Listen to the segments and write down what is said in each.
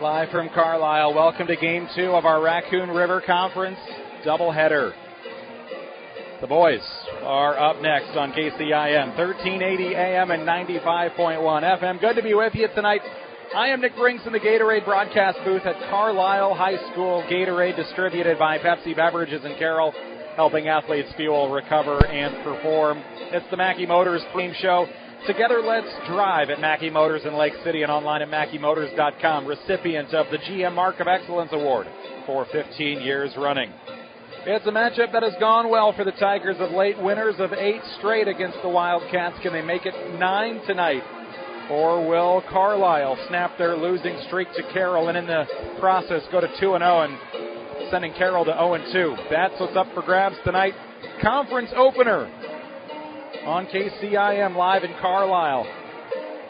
Live from Carlisle, welcome to Game 2 of our Raccoon River Conference doubleheader. The boys are up next on KCIM, 1380 AM and 95.1 FM. Good to be with you tonight. I am Nick Brinks in the Gatorade broadcast booth at Carlisle High School. Gatorade distributed by Pepsi Beverages in Carroll, helping athletes fuel, recover, and perform. It's the Mackey Motors Pregame Show. Together, let's drive at Mackey Motors in Lake City and online at MackeyMotors.com. Recipient of the GM Mark of Excellence Award for 15 years running. It's a matchup that has gone well for the Tigers of late. Winners of 8 straight against the Wildcats. Can they make it 9 tonight? Or will Carlisle snap their losing streak to Carroll and in the process go to 2-0 and sending Carroll to 0-2? That's what's up for grabs tonight. Conference opener on KCIM live in Carlisle.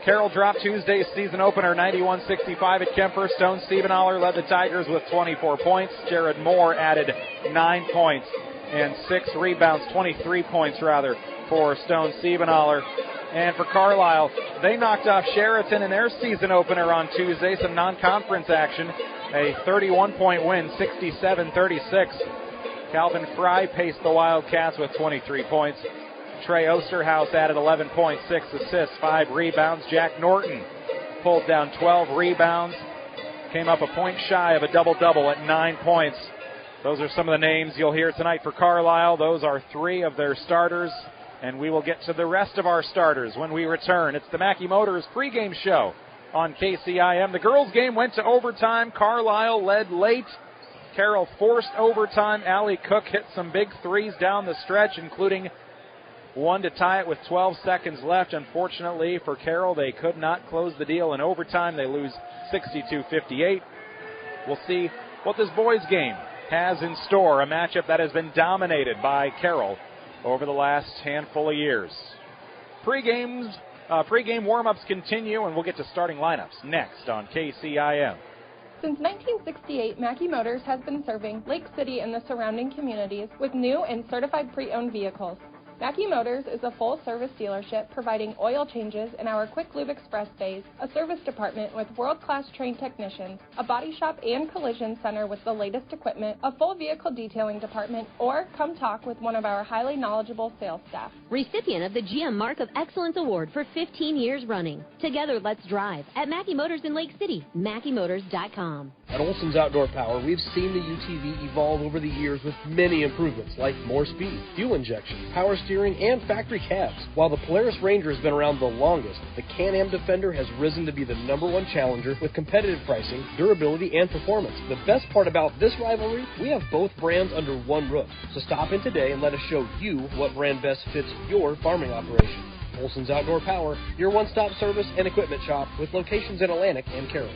Carroll dropped Tuesday's season opener 91-65 at Kemper. Stone Siebenthaler led the Tigers with 24 points. Jared Moore added 9 points and 6 rebounds, 23 points rather, for Stone Siebenthaler. And for Carlisle, they knocked off Sheraton in their season opener on Tuesday, some non-conference action. A 31-point win, 67-36. Calvin Fry paced the Wildcats with 23 points. Trey Osterhaus added 11 points, 6 assists, 5 rebounds. Jack Norton pulled down 12 rebounds, came up a point shy of a double-double at 9 points. Those are some of the names you'll hear tonight for Carlisle. Those are 3 of their starters, and we will get to the rest of our starters when we return. It's the Mackey Motors pregame show on KCIM. The girls' game went to overtime. Carlisle led late. Carroll forced overtime. Allie Cook hit some big threes down the stretch, including one to tie it with 12 seconds left. Unfortunately for Carroll, they could not close the deal in overtime. They lose 62-58. We'll see what this boys' game has in store, a matchup that has been dominated by Carroll over the last handful of years. Pre-game warm-ups continue, and we'll get to starting lineups next on KCIM. Since 1968, Mackey Motors has been serving Lake City and the surrounding communities with new and certified pre-owned vehicles. Mackey Motors is a full-service dealership providing oil changes in our Quick Lube Express bays, a service department with world-class trained technicians, a body shop and collision center with the latest equipment, a full vehicle detailing department, or come talk with one of our highly knowledgeable sales staff. Recipient of the GM Mark of Excellence Award for 15 years running. Together, let's drive at Mackey Motors in Lake City, MackeyMotors.com. At Olson's Outdoor Power, we've seen the UTV evolve over the years with many improvements like more speed, fuel injection, power steering, and factory cabs. While the Polaris Ranger has been around the longest, the Can-Am Defender has risen to be the #1 challenger with competitive pricing, durability, and performance. The best part about this rivalry, we have both brands under one roof. So stop in today and let us show you what brand best fits your farming operation. Olson's Outdoor Power, your one-stop service and equipment shop with locations in Atlantic and Carroll.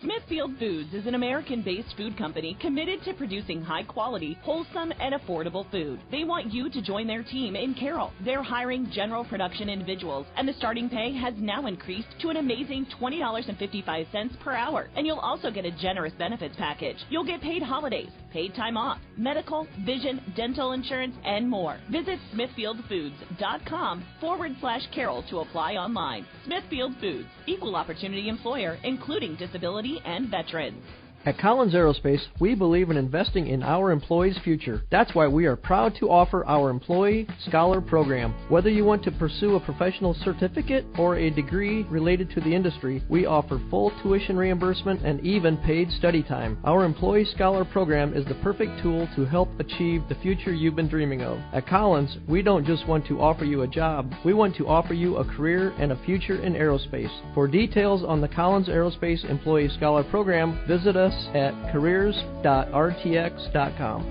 Smithfield Foods is an American-based food company committed to producing high-quality, wholesome, and affordable food. They want you to join their team in Carroll. They're hiring general production individuals, and the starting pay has now increased to an amazing $20.55 per hour. And you'll also get a generous benefits package. You'll get paid holidays, paid time off, medical, vision, dental insurance, and more. Visit smithfieldfoods.com/Carroll to apply online. Smithfield Foods, equal opportunity employer, including disability and veterans. At Collins Aerospace, we believe in investing in our employees' future. That's why we are proud to offer our Employee Scholar Program. Whether you want to pursue a professional certificate or a degree related to the industry, we offer full tuition reimbursement and even paid study time. Our Employee Scholar Program is the perfect tool to help achieve the future you've been dreaming of. At Collins, we don't just want to offer you a job, we want to offer you a career and a future in aerospace. For details on the Collins Aerospace Employee Scholar Program, visit us at careers.rtx.com.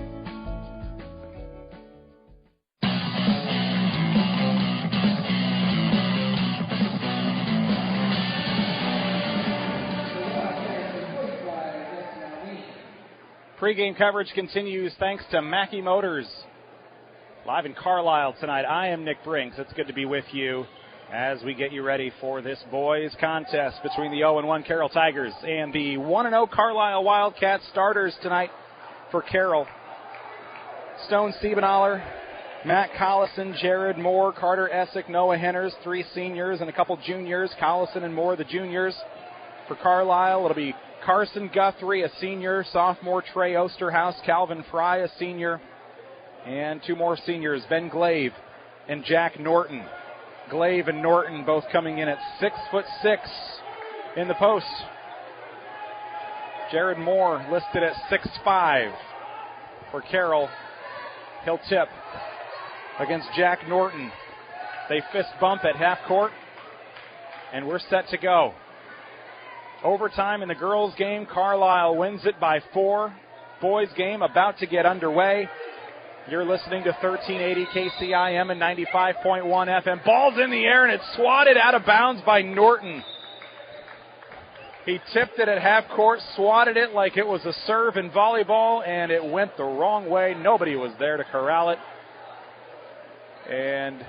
Pre-game coverage continues thanks to Mackey Motors. Live in Carlisle tonight, I am Nick Brinks. It's good to be with you as we get you ready for this boys contest between the 0-1 Carroll Tigers and the 1-0 Carlisle Wildcats. Starters tonight for Carroll: Stone Siebenthaler, Matt Collison, Jared Moore, Carter Essick, Noah Henners, 3 seniors and a couple juniors, Collison and Moore the juniors. For Carlisle, it'll be Carson Guthrie, a senior, sophomore Trey Osterhaus, Calvin Fry, a senior, and two more seniors, Ben Glaive and Jack Norton. Glaive and Norton both coming in at 6'6" in the post. Jared Moore listed at 6'5" for Carroll. He'll tip against Jack Norton. They fist bump at half court, and we're set to go. Overtime in the girls' game. Carlisle wins it by 4. Boys' game about to get underway. You're listening to 1380 KCIM and 95.1 FM. Ball's in the air, and it's swatted out of bounds by Norton. He tipped it at half court, swatted it like it was a serve in volleyball, and it went the wrong way. Nobody was there to corral it. And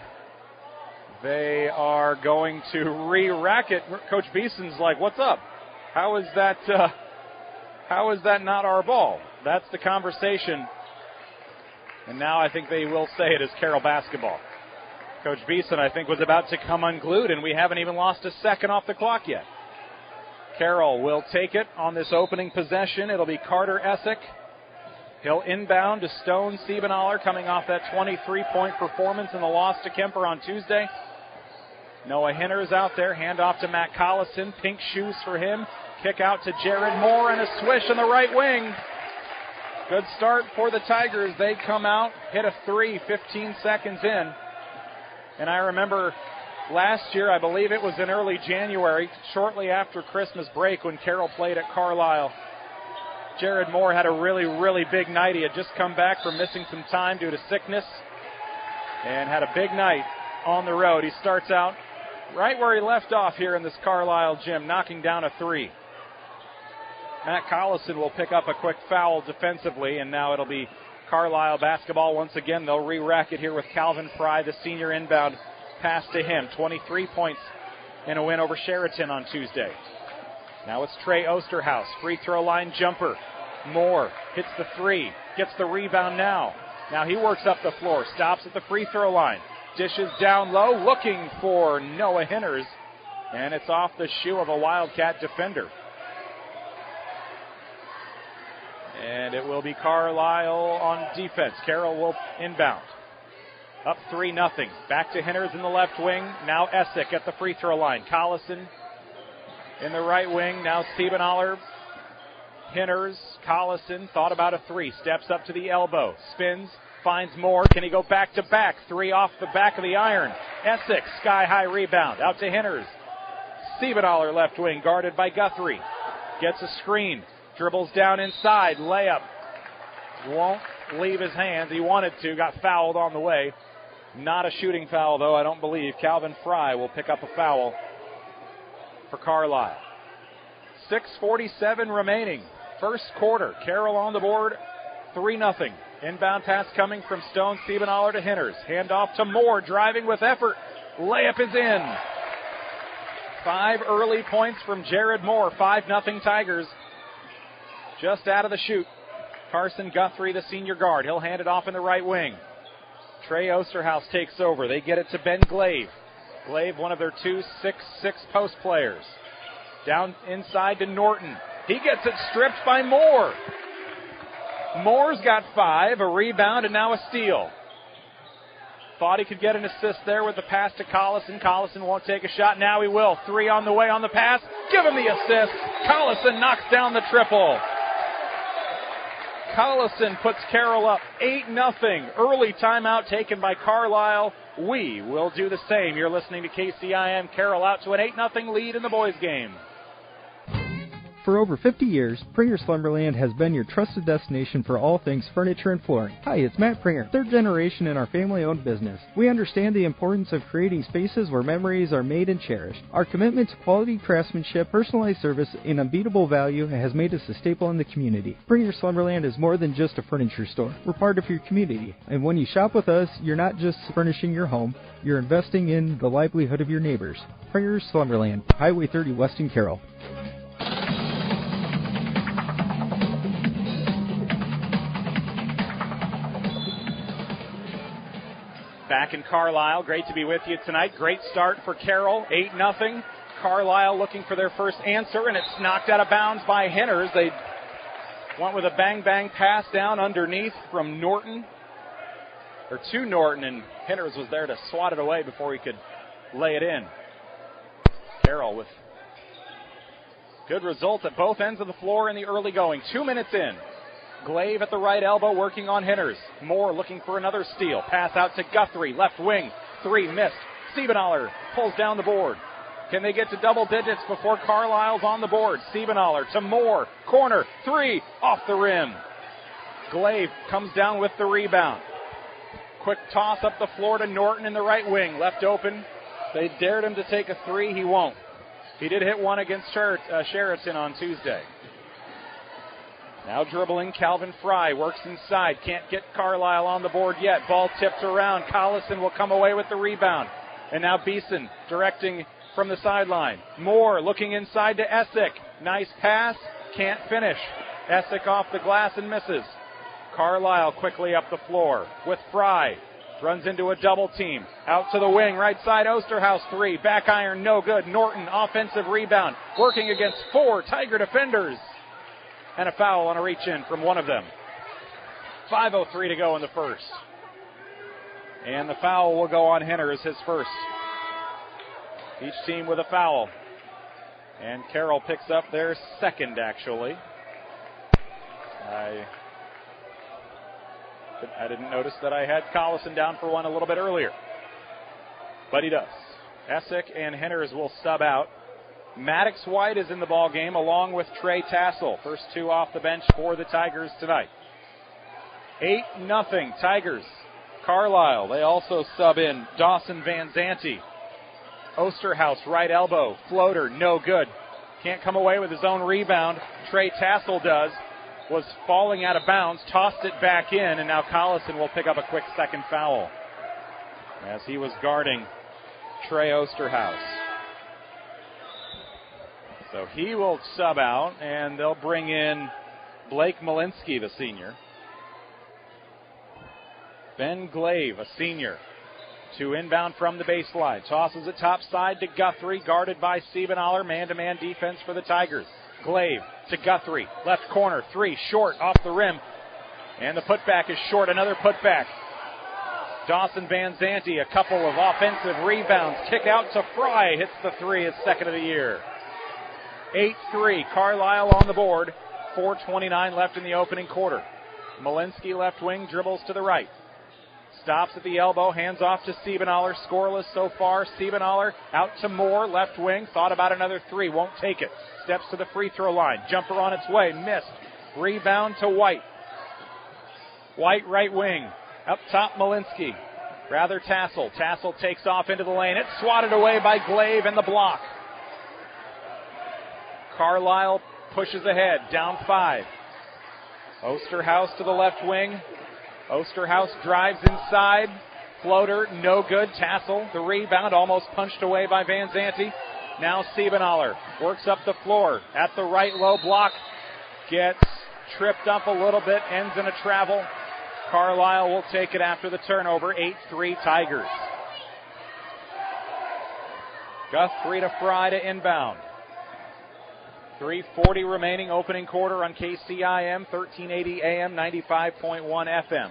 they are going to re-rack it. Coach Beeson's like, what's up? How is that not our ball? That's the conversation. And now I think they will say it is Carroll basketball. Coach Beeson, I think, was about to come unglued, and we haven't even lost a second off the clock yet. Carroll will take it on this opening possession. It'll be Carter Essick. He'll inbound to Stone Siebenaller, coming off that 23-point performance in the loss to Kemper on Tuesday. Noah Hinner's out there. Hand off to Matt Collison. Pink shoes for him. Kick out to Jared Moore and a swish on the right wing. Good start for the Tigers. They come out, hit a 3, 15 seconds in. And I remember last year, I believe it was in early January, shortly after Christmas break when Carroll played at Carlisle. Jared Moore had a really, really big night. He had just come back from missing some time due to sickness and had a big night on the road. He starts out right where he left off here in this Carlisle gym, knocking down a 3. Matt Collison will pick up a quick foul defensively, and now it'll be Carlisle basketball once again. They'll re-rack it here with Calvin Fry, the senior inbound pass to him. 23 points in a win over Sheraton on Tuesday. Now it's Trey Osterhaus, free throw line jumper. Moore hits the 3, gets the rebound now. Now he works up the floor, stops at the free throw line. Dishes down low, looking for Noah Hinners, and it's off the shoe of a Wildcat defender. And it will be Carlisle on defense. Carroll will inbound. Up 3-0. Back to Hinners in the left wing. Now Essick at the free throw line. Collison in the right wing. Now Siebenaller. Hinners, Collison thought about a 3. Steps up to the elbow. Spins. Finds Moore. Can he go back to back? 3 off the back of the iron. Essick, sky high rebound. Out to Hinners. Siebenaller left wing, guarded by Guthrie. Gets a screen. Dribbles down inside. Layup. Won't leave his hands. He wanted to. Got fouled on the way. Not a shooting foul, though, I don't believe. Calvin Fry will pick up a foul for Carlisle. 6:47 remaining. First quarter. Carroll on the board. 3-0. Inbound pass coming from Stone Siebenaller to Hinners. Handoff to Moore. Driving with effort. Layup is in. 5 early points from Jared Moore. 5-0 Tigers. Just out of the chute. Carson Guthrie, the senior guard. He'll hand it off in the right wing. Trey Osterhaus takes over. They get it to Ben Glaive. Glaive, one of their 2 6'6" post players. Down inside to Norton. He gets it stripped by Moore. Moore's got 5, a rebound, and now a steal. Thought he could get an assist there with the pass to Collison. Collison won't take a shot. Now he will. 3 on the way on the pass. Give him the assist. Collison knocks down the triple. Collison puts Carroll up 8-0. Early timeout taken by Carlisle. We will do the same. You're listening to KCIM. Carroll out to an 8-0 lead in the boys' game. For over 50 years, Pringer Slumberland has been your trusted destination for all things furniture and flooring. Hi, it's Matt Pringer, 3rd generation in our family-owned business. We understand the importance of creating spaces where memories are made and cherished. Our commitment to quality craftsmanship, personalized service, and unbeatable value has made us a staple in the community. Pringer Slumberland is more than just a furniture store. We're part of your community. And when you shop with us, you're not just furnishing your home, you're investing in the livelihood of your neighbors. Pringer Slumberland, Highway 30, Weston Carroll. Back in Carlisle, great to be with you tonight. Great start for Carroll, 8-0. Carlisle looking for their first answer, and it's knocked out of bounds by Henners. They went with a bang-bang pass down underneath from Norton, or to Norton, and Henners was there to swat it away before he could lay it in. Carroll with good result at both ends of the floor in the early going. 2 minutes in. Glaive at the right elbow working on Henners. Moore looking for another steal. Pass out to Guthrie, left wing. 3 missed. Siebenaler pulls down the board. Can they get to double digits before Carlisle's on the board? Siebenaler to Moore. Corner. 3 off the rim. Glaive comes down with the rebound. Quick toss up the floor to Norton in the right wing. Left open. They dared him to take a 3. He won't. He did hit one against Sheraton on Tuesday. Now dribbling, Calvin Fry works inside. Can't get Carlisle on the board yet. Ball tipped around. Collison will come away with the rebound. And now Beeson directing from the sideline. Moore looking inside to Essick. Nice pass. Can't finish. Essick off the glass and misses. Carlisle quickly up the floor with Fry. Runs into a double team. Out to the wing. Right side Osterhaus 3. Back iron no good. Norton offensive rebound. Working against 4 Tiger defenders. And a foul on a reach-in from one of them. 5:03 to go in the first. And the foul will go on Henners, his first. Each team with a foul. And Carroll picks up their second, actually. I didn't notice that I had Collison down for one a little bit earlier. But he does. Essick and Henners will sub out. Maddox White is in the ball game along with Trey Tassel. First 2 off the bench for the Tigers tonight. 8-0 Tigers. Carlisle, they also sub in Dawson Van Zanti. Osterhaus, right elbow, floater, no good. Can't come away with his own rebound. Trey Tassel does. Was falling out of bounds, tossed it back in, and now Collison will pick up a quick second foul as he was guarding Trey Osterhaus. So he will sub out, and they'll bring in Blake Malinsky, the senior. Ben Glaive, a senior, to inbound from the baseline. Tosses it top side to Guthrie, guarded by Siebenaler. Man-to-man defense for the Tigers. Glaive to Guthrie. Left corner, 3, short, off the rim. And the putback is short. Another putback. Dawson Van Zanti, a couple of offensive rebounds. Kick out to Fry. Hits the 3, his second of the year. 8-3, Carlisle on the board. 4:29 left in the opening quarter. Malinsky left wing, dribbles to the right. Stops at the elbow, hands off to Siebenaler. Scoreless so far. Siebenaler out to Moore, left wing. Thought about another 3, won't take it. Steps to the free throw line. Jumper on its way, missed. Rebound to White. White right wing. Up top, Malinsky. Rather Tassel. Tassel takes off into the lane. It's swatted away by Glaive and the block. Carlisle pushes ahead, down 5. Osterhaus to the left wing. Osterhaus drives inside. Floater, no good. Tassel, the rebound, almost punched away by Van Zanti. Now Siebenaler works up the floor at the right low block. Gets tripped up a little bit, ends in a travel. Carlisle will take it after the turnover. 8-3 Tigers. Guthrie to Fry to inbound. 3:40 remaining, opening quarter on KCIM, 1380 AM, 95.1 FM.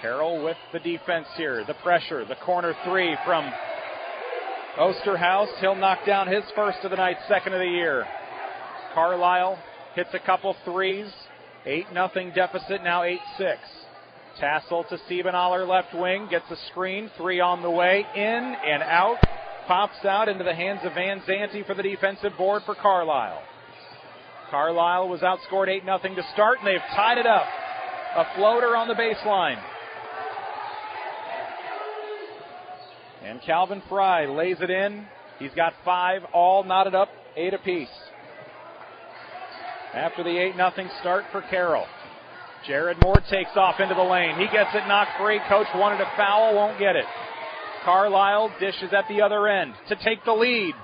Carroll with the defense here, the pressure, the corner 3 from Osterhaus. He'll knock down his first of the night, second of the year. Carlisle hits a couple 3s. 8-0 deficit, now 8-6. Tassel to Siebenaler, left wing, gets a screen, 3 on the way, in and out. Pops out into the hands of Van Zanti for the defensive board for Carlisle. Carlisle was outscored 8-0 to start, and they've tied it up. A floater on the baseline. And Calvin Fry lays it in. He's got 5, all knotted up, 8 apiece. After the 8-0 start for Carroll. Jared Moore takes off into the lane. He gets it knocked free. Coach wanted a foul, won't get it. Carlisle dishes at the other end to take the lead.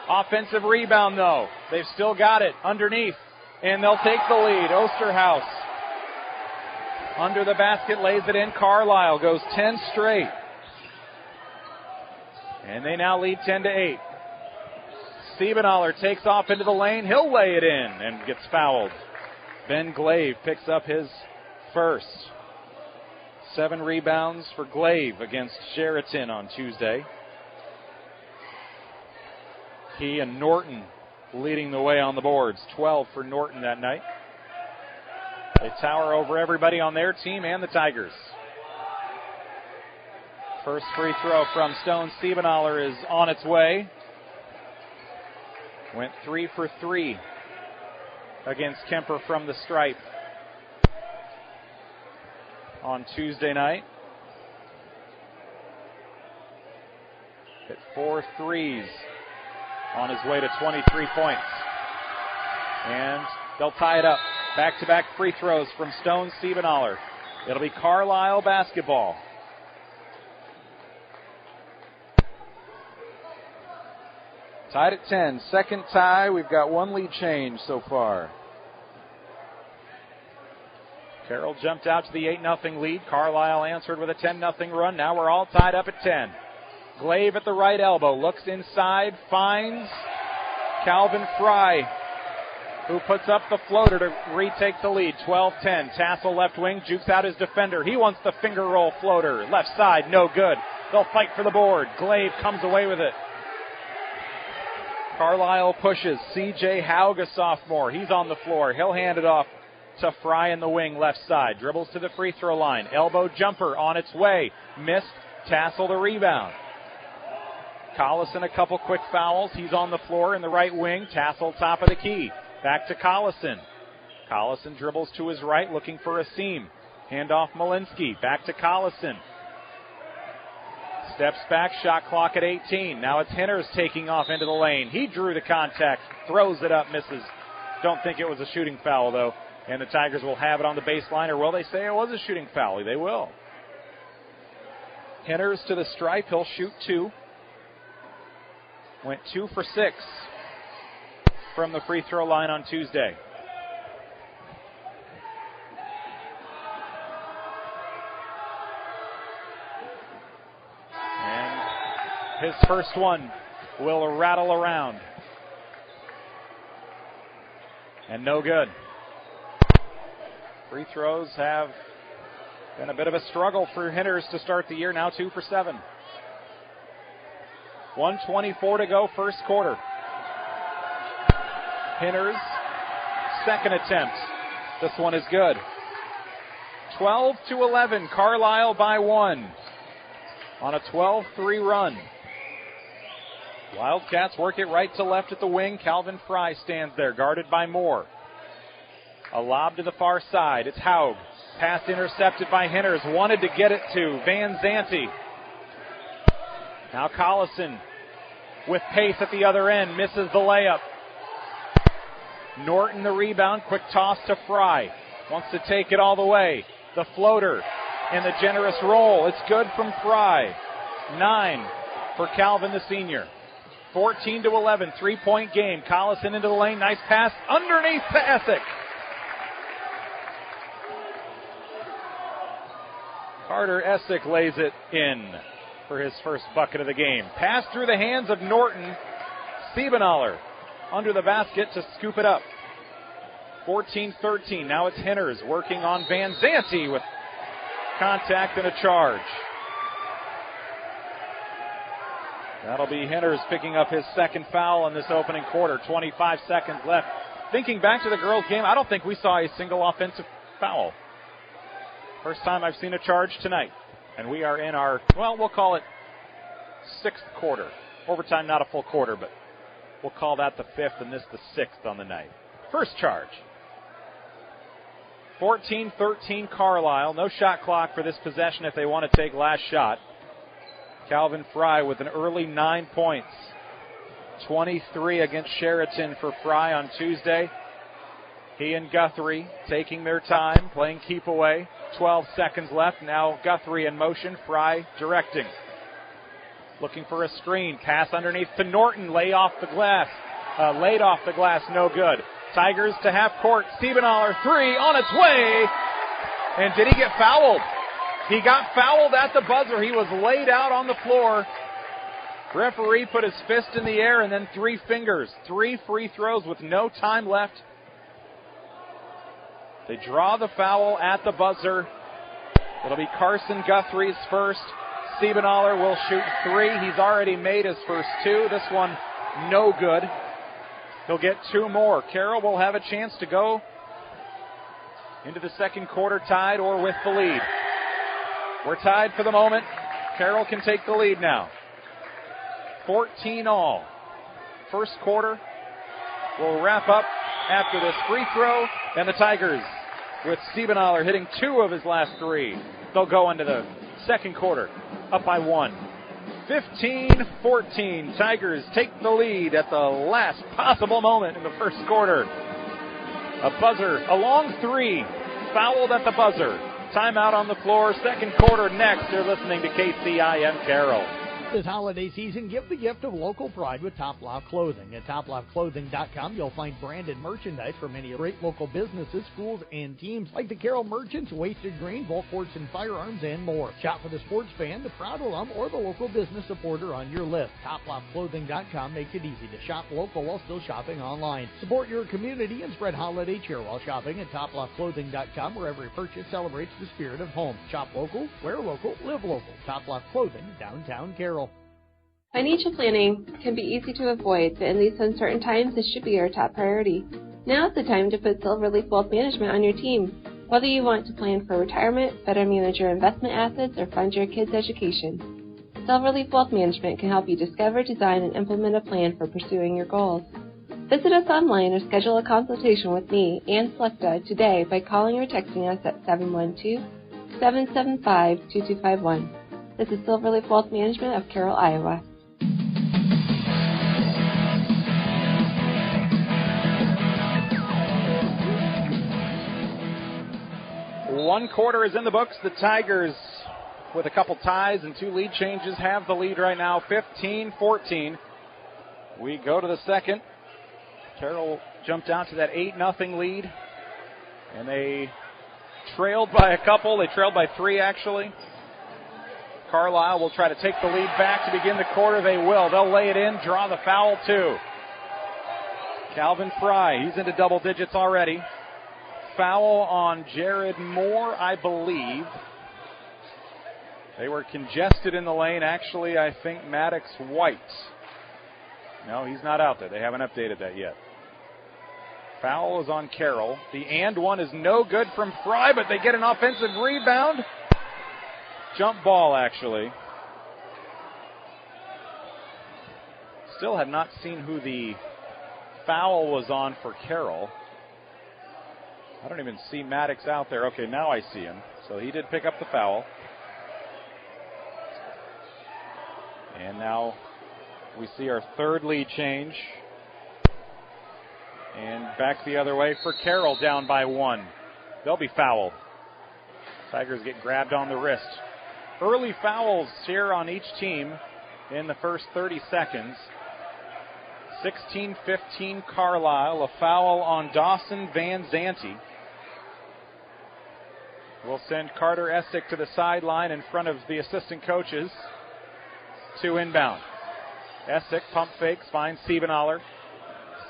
Offensive rebound, though. They've still got it underneath, and they'll take the lead. Osterhaus under the basket, lays it in. Carlisle goes 10 straight. And they now lead 10-8. Siebenaler takes off into the lane. He'll lay it in and gets fouled. Ben Glaive picks up his first. 7 rebounds for Glaive against Sheraton on Tuesday. He and Norton leading the way on the boards. 12 for Norton that night. They tower over everybody on their team and the Tigers. First free throw from Stone Siebenaler is on its way. Went 3 for 3 against Kemper from the stripe on Tuesday night. Hit 4 threes on his way to 23 points. And they'll tie it up. Back-to-back free throws from Stone Siebenaler. It'll be Carlisle basketball. Tied at 10. Second tie. We've got 1 lead change so far. Carroll jumped out to the 8-0 lead. Carlisle answered with a 10-0 run. Now we're all tied up at 10. Glaive at the right elbow. Looks inside. Finds Calvin Fry, who puts up the floater to retake the lead. 12-10. Tassel left wing. Jukes out his defender. He wants the finger roll floater. Left side. No good. They'll fight for the board. Glaive comes away with it. Carlisle pushes. C.J. Haug, a sophomore. He's on the floor. He'll hand it off to Fry in the wing, left side. Dribbles to the free throw line. Elbow jumper on its way. Missed. Tassel the rebound. Collison a couple quick fouls. He's on the floor in the right wing. Tassel top of the key. Back to Collison. Collison dribbles to his right, looking for a seam. Handoff Malinsky. Back to Collison. Steps back, shot clock at 18. Now it's Henners taking off into the lane. He drew the contact, throws it up, misses. Don't think it was a shooting foul, though. And the Tigers will have it on the baseline, or will they say it was a shooting foul? They will. Henners to the stripe. He'll shoot 2. Went 2 for 6 from the free throw line on Tuesday. His first one will rattle around. And no good. Free throws have been a bit of a struggle for Henners to start the year. Now 2 for 7. 1:24 to go, first quarter. Henners, second attempt. This one is good. 12-11, Carlisle by 1 on a 12-3 run. Wildcats work it right to left at the wing. Calvin Fry stands there, guarded by Moore. A lob to the far side. It's Haug. Pass intercepted by Henners. Wanted to get it to Van Zanti. Now Collison with pace at the other end. Misses the layup. Norton the rebound. Quick toss to Fry. Wants to take it all the way. The floater and the generous roll. It's good from Fry. 9 for Calvin the senior. 14-11, 3-point game. Collison into the lane. Nice pass underneath to Essick. Carter Essick lays it in for his first bucket of the game. Pass through the hands of Norton. Siebenaler under the basket to scoop it up. 14-13. Now it's Henners working on Van Zanti with contact and a charge. That'll be Henners picking up his second foul in this opening quarter. 25 seconds left. Thinking back to the girls' game, I don't think we saw a single offensive foul. First time I've seen a charge tonight. And we are in our, well, we'll call it 6th quarter. Overtime, not a full quarter, but we'll call that the 5th and this the 6th on the night. First charge. 14-13 Carlisle. No shot clock for this possession if they want to take last shot. Calvin Fry with an early 9 points. 23 against Sheraton for Fry on Tuesday. He and Guthrie taking their time, playing keep away. 12 seconds left. Now Guthrie in motion. Fry directing. Looking for a screen. Pass underneath to Norton. Laid off the glass. No good. Tigers to half court. Siebenaler 3 on its way. And did he get fouled? He got fouled at the buzzer. He was laid out on the floor. Referee put his fist in the air and then 3 fingers. 3 free throws with no time left. They draw the foul at the buzzer. It'll be Carson Guthrie's first. Siebenaler will shoot 3. He's already made his first 2. This one, no good. He'll get 2 more. Carroll will have a chance to go into the second quarter tied or with the lead. We're tied for the moment. Carroll can take the lead now. 14 all. First quarter will wrap up after this free throw, and the Tigers, with Siebenaler hitting 2 of his last 3, they'll go into the second quarter up by 1. 15-14. Tigers take the lead at the last possible moment in the first quarter. A buzzer, a long 3, fouled at the buzzer. Timeout on the floor. Second quarter next. You're listening to KCIM Carroll. This holiday season, give the gift of local pride with Top Lock Clothing. At toplofclothing.com, you'll find branded merchandise from many great local businesses, schools, and teams like the Carroll Merchants, Wasted Grain, Volkwarts and Firearms, and more. Shop for the sports fan, the proud alum, or the local business supporter on your list. toplofclothing.com makes it easy to shop local while still shopping online. Support your community and spread holiday cheer while shopping at toplofclothing.com, where every purchase celebrates the spirit of home. Shop local, wear local, live local. Top Lock Clothing, downtown Carroll. Financial planning can be easy to avoid, but in these uncertain times, this should be your top priority. Now is the time to put Silverleaf Wealth Management on your team. Whether you want to plan for retirement, better manage your investment assets, or fund your kids' education, Silverleaf Wealth Management can help you discover, design, and implement a plan for pursuing your goals. Visit us online or schedule a consultation with me, Ann Slechta, today by calling or texting us at 712-775-2251. This is Silverleaf Wealth Management of Carroll, Iowa. One quarter is in the books. The Tigers, with a couple ties and 2 lead changes, have the lead right now, 15-14. We go to the second. Carroll jumped out to that 8-0 lead, and they trailed by a couple. They trailed by 3, actually. Carlisle will try to take the lead back to begin the quarter. They will. They'll lay it in, draw the foul, too. Calvin Fry, he's into double digits already. Foul on Jared Moore, I believe. They were congested in the lane. Actually, I think Maddox White. No, he's not out there. They haven't updated that yet. Foul is on Carroll. The and one is no good from Fry, but they get an offensive rebound. Jump ball, actually. Still have not seen who the foul was on for Carroll. I don't even see Maddox out there. Okay, now I see him. So he did pick up the foul. And now we see our third lead change. And back the other way for Carroll, down by 1. They'll be fouled. Tigers get grabbed on the wrist. Early fouls here on each team in the first 30 seconds. 16-15 Carlisle. A foul on Dawson Van Zanti. We'll send Carter Essick to the sideline in front of the assistant coaches. 2 inbound. Essick pump fakes, finds Siebenaler.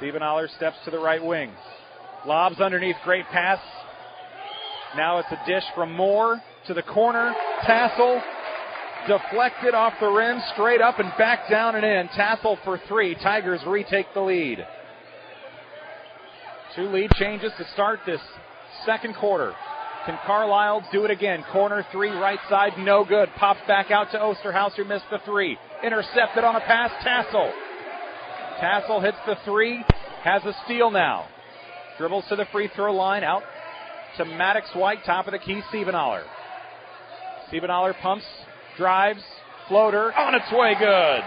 Siebenaler steps to the right wing. Lobs underneath, great pass. Now it's a dish from Moore to the corner. Tassel deflected off the rim, straight up and back down and in. Tassel for 3. Tigers retake the lead. 2 lead changes to start this second quarter. Can Carlisle do it again? Corner 3, right side, no good. Pops back out to Osterhaus, who missed the 3. Intercepted on a pass, Tassel. Tassel hits the 3, has a steal now. Dribbles to the free throw line, out to Maddox White, top of the key, Siebenaler. Siebenaler pumps, drives, floater, on its way, good.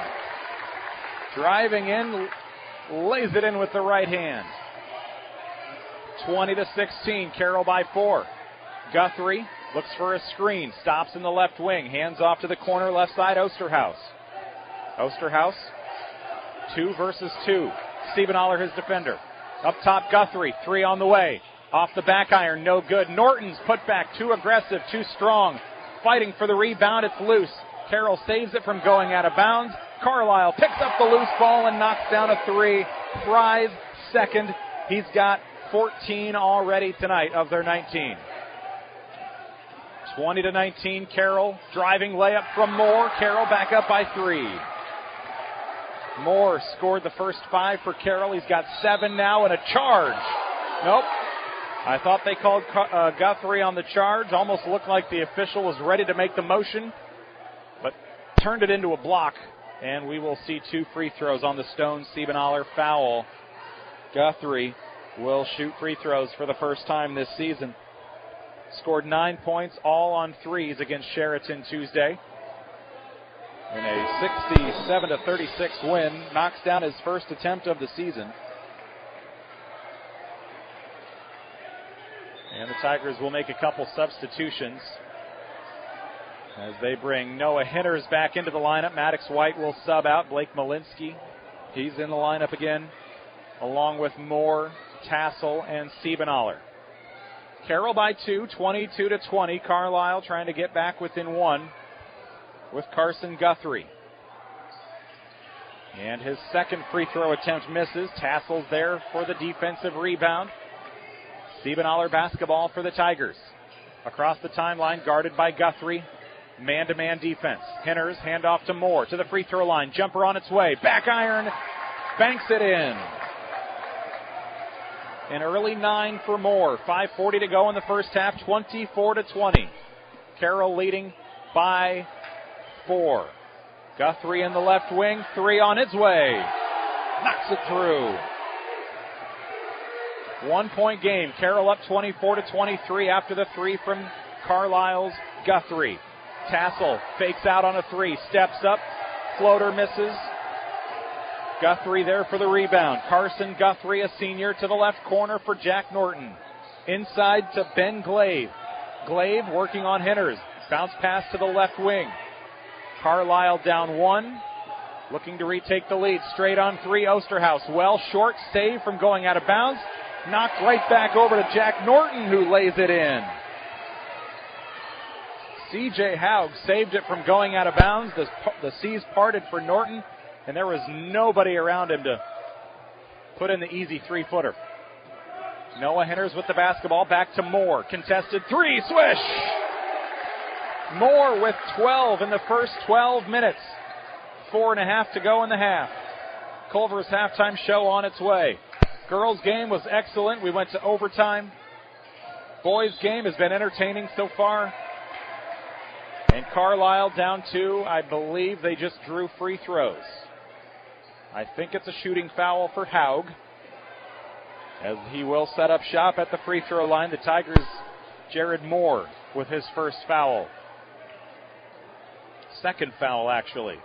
Driving in, lays it in with the right hand. 20-16, Carroll by 4. Guthrie looks for a screen, stops in the left wing, hands off to the corner left side, Osterhaus. Osterhaus, 2 versus 2. Siebenaler, his defender. Up top, Guthrie, 3 on the way. Off the back iron, no good. Norton's put back, too aggressive, too strong. Fighting for the rebound, it's loose. Carroll saves it from going out of bounds. Carlisle picks up the loose ball and knocks down a three. Fry's second. He's got 14 already tonight of their 19. 20-19, Carroll driving layup from Moore. Carroll back up by 3. Moore scored the first 5 for Carroll. He's got 7 now and a charge. Nope. I thought they called Guthrie on the charge. Almost looked like the official was ready to make the motion, but turned it into a block. And we will see 2 free throws on the Stone Siebenthaler foul. Guthrie will shoot free throws for the first time this season. Scored 9 points, all on threes against Sheraton Tuesday. In a 67-36 win, knocks down his first attempt of the season. And the Tigers will make a couple substitutions as they bring Noah Henners back into the lineup. Maddox White will sub out. Blake Malinsky, he's in the lineup again, along with Moore, Tassel, and Siebenthaler. Carroll by 2, 22-20. Carlisle trying to get back within 1 with Carson Guthrie. And his second free throw attempt misses. Tassel's there for the defensive rebound. Siebenthaler basketball for the Tigers. Across the timeline, guarded by Guthrie. Man-to-man defense. Henners, handoff to Moore, to the free throw line. Jumper on its way. Back iron, banks it in. An early 9 for Moore. 5:40 to go in the first half, 24-20. Carroll leading by 4. Guthrie in the left wing, 3 on its way. Knocks it through. 1-point game. Carroll up 24-23 after the 3 from Carlisle's Guthrie. Tassel fakes out on a 3, steps up, floater misses. Guthrie there for the rebound. Carson Guthrie, a senior, to the left corner for Jack Norton. Inside to Ben Glaive. Glaive working on Henners. Bounce pass to the left wing. Carlisle down 1. Looking to retake the lead. Straight on 3, Osterhaus. Well short, save from going out of bounds. Knocked right back over to Jack Norton, who lays it in. C.J. Haug saved it from going out of bounds. The seas parted for Norton, and there was nobody around him to put in the easy 3-footer. Noah Henners with the basketball, back to Moore. Contested 3, swish! Moore with 12 in the first 12 minutes. 4.5 to go in the half. Culver's halftime show on its way. Girls' game was excellent. We went to overtime. Boys' game has been entertaining so far. And Carlisle down 2. I believe they just drew free throws. I think it's a shooting foul for Haug, as he will set up shop at the free throw line. The Tigers, Jared Moore with his first foul. Second foul, actually.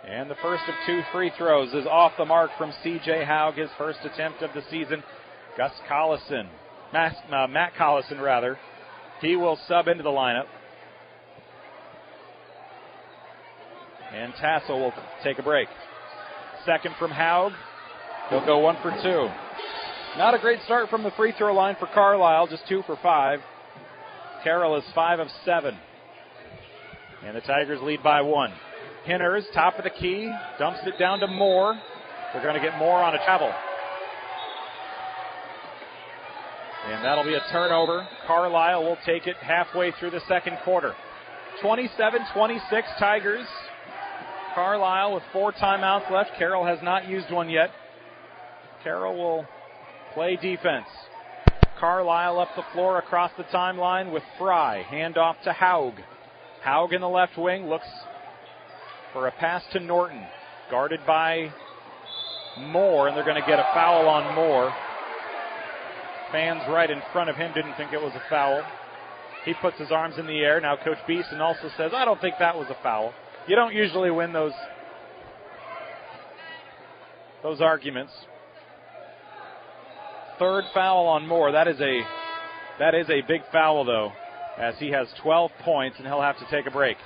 And the first of 2 free throws is off the mark from C.J. Haug, his first attempt of the season. Matt Collison, he will sub into the lineup. And Tassel will take a break. Second from Haug. He'll go 1 for 2. Not a great start from the free throw line for Carlisle, just 2 for 5. Carroll is 5 of 7. And the Tigers lead by 1. Henners, top of the key, dumps it down to Moore. They're going to get Moore on a travel. And that'll be a turnover. Carlisle will take it halfway through the second quarter. 27-26 Tigers. Carlisle with 4 timeouts left. Carroll has not used one yet. Carroll will play defense. Carlisle up the floor across the timeline with Fry. Handoff to Haug. Haug in the left wing looks for a pass to Norton. Guarded by Moore, and they're going to get a foul on Moore. Fans right in front of him didn't think it was a foul. He puts his arms in the air. Now Coach Beeson also says, I don't think that was a foul. You don't usually win those arguments. Third foul on Moore. That is a big foul, though, as he has 12 points, and he'll have to take a break.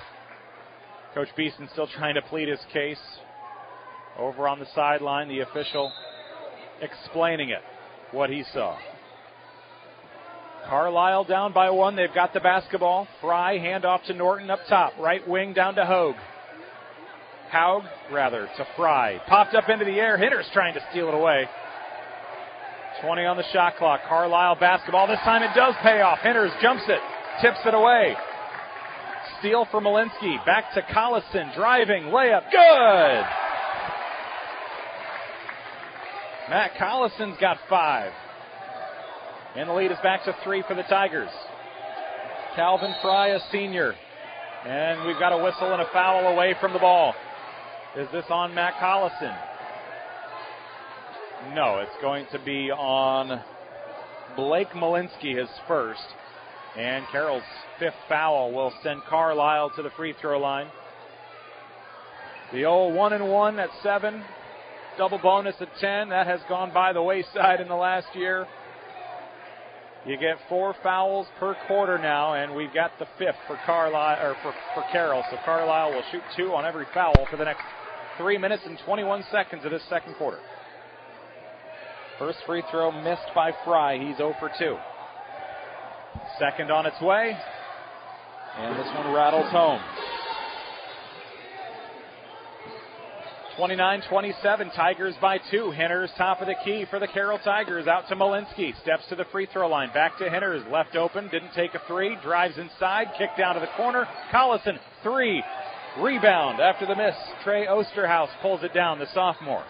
Coach Beeson still trying to plead his case. Over on the sideline, the official explaining it, what he saw. Carlisle down by 1. They've got the basketball. Fry, handoff to Norton up top. Right wing down to Haug. to Fry. Popped up into the air. Hitters trying to steal it away. 20 on the shot clock. Carlisle basketball. This time it does pay off. Hitters jumps it. Tips it away. Steal for Malinsky. Back to Collison. Driving. Layup. Good! Matt Collison's got 5. And the lead is back to 3 for the Tigers. Calvin Fry, a senior. And we've got a whistle and a foul away from the ball. Is this on Matt Collison? No, it's going to be on Blake Malinsky, his first. And Carroll's 5th foul will send Carlisle to the free throw line. The old 1-and-1 at 7. Double bonus at 10. That has gone by the wayside in the last year. You get 4 fouls per quarter now, and we've got the 5th for Carlisle or for Carroll. So Carlisle will shoot 2 on every foul for the next 3 minutes and 21 seconds of this second quarter. First free throw missed by Fry. He's 0 for 2. Second on its way, and this one rattles home. 29-27, Tigers by 2. Henners top of the key for the Carroll Tigers. Out to Malinsky. Steps to the free throw line. Back to Henners. Left open. Didn't take a 3. Drives inside. Kick down to the corner. Collison. 3. Rebound after the miss. Trey Osterhaus pulls it down, the sophomore.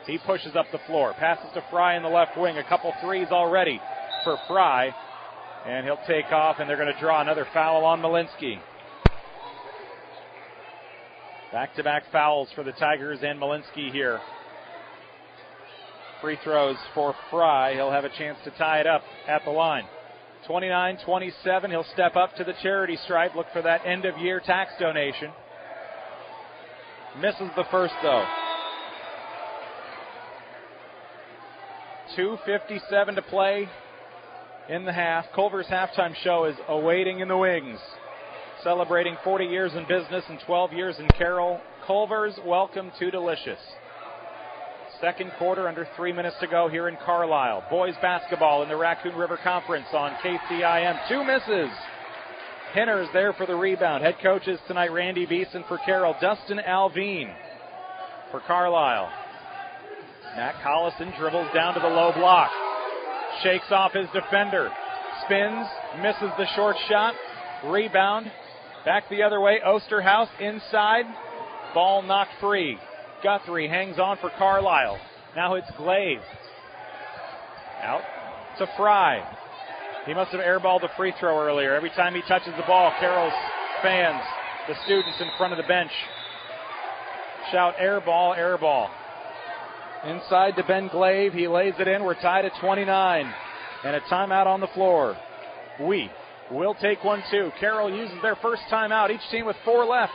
He pushes up the floor. Passes to Fry in the left wing. A couple threes already for Fry. And he'll take off, and they're going to draw another foul on Malinsky. Back-to-back fouls for the Tigers and Malinsky here. Free throws for Fry. He'll have a chance to tie it up at the line. 29-27. He'll step up to the charity stripe. Look for that end-of-year tax donation. Misses the first, though. 2:57 to play in the half. Culver's halftime show is awaiting in the wings. Celebrating 40 years in business and 12 years in Carroll. Culver's, welcome to Delicious. Second quarter, under 3 minutes to go here in Carlisle. Boys basketball in the Raccoon River Conference on KCIM. 2 misses. Henners there for the rebound. Head coaches tonight, Randy Beeson for Carroll. Dustin Alvine for Carlisle. Matt Collison dribbles down to the low block. Shakes off his defender. Spins, misses the short shot. Rebound. Back the other way. Osterhaus inside. Ball knocked free. Guthrie hangs on for Carlisle. Now it's Glaive. Out to Fry. He must have airballed the free throw earlier. Every time he touches the ball, Carroll's fans, the students in front of the bench, shout air ball, air ball. Inside to Ben Glaive. He lays it in. We're tied at 29. And a timeout on the floor. We will take one, too. Carroll uses their first timeout. Each team with 4 left.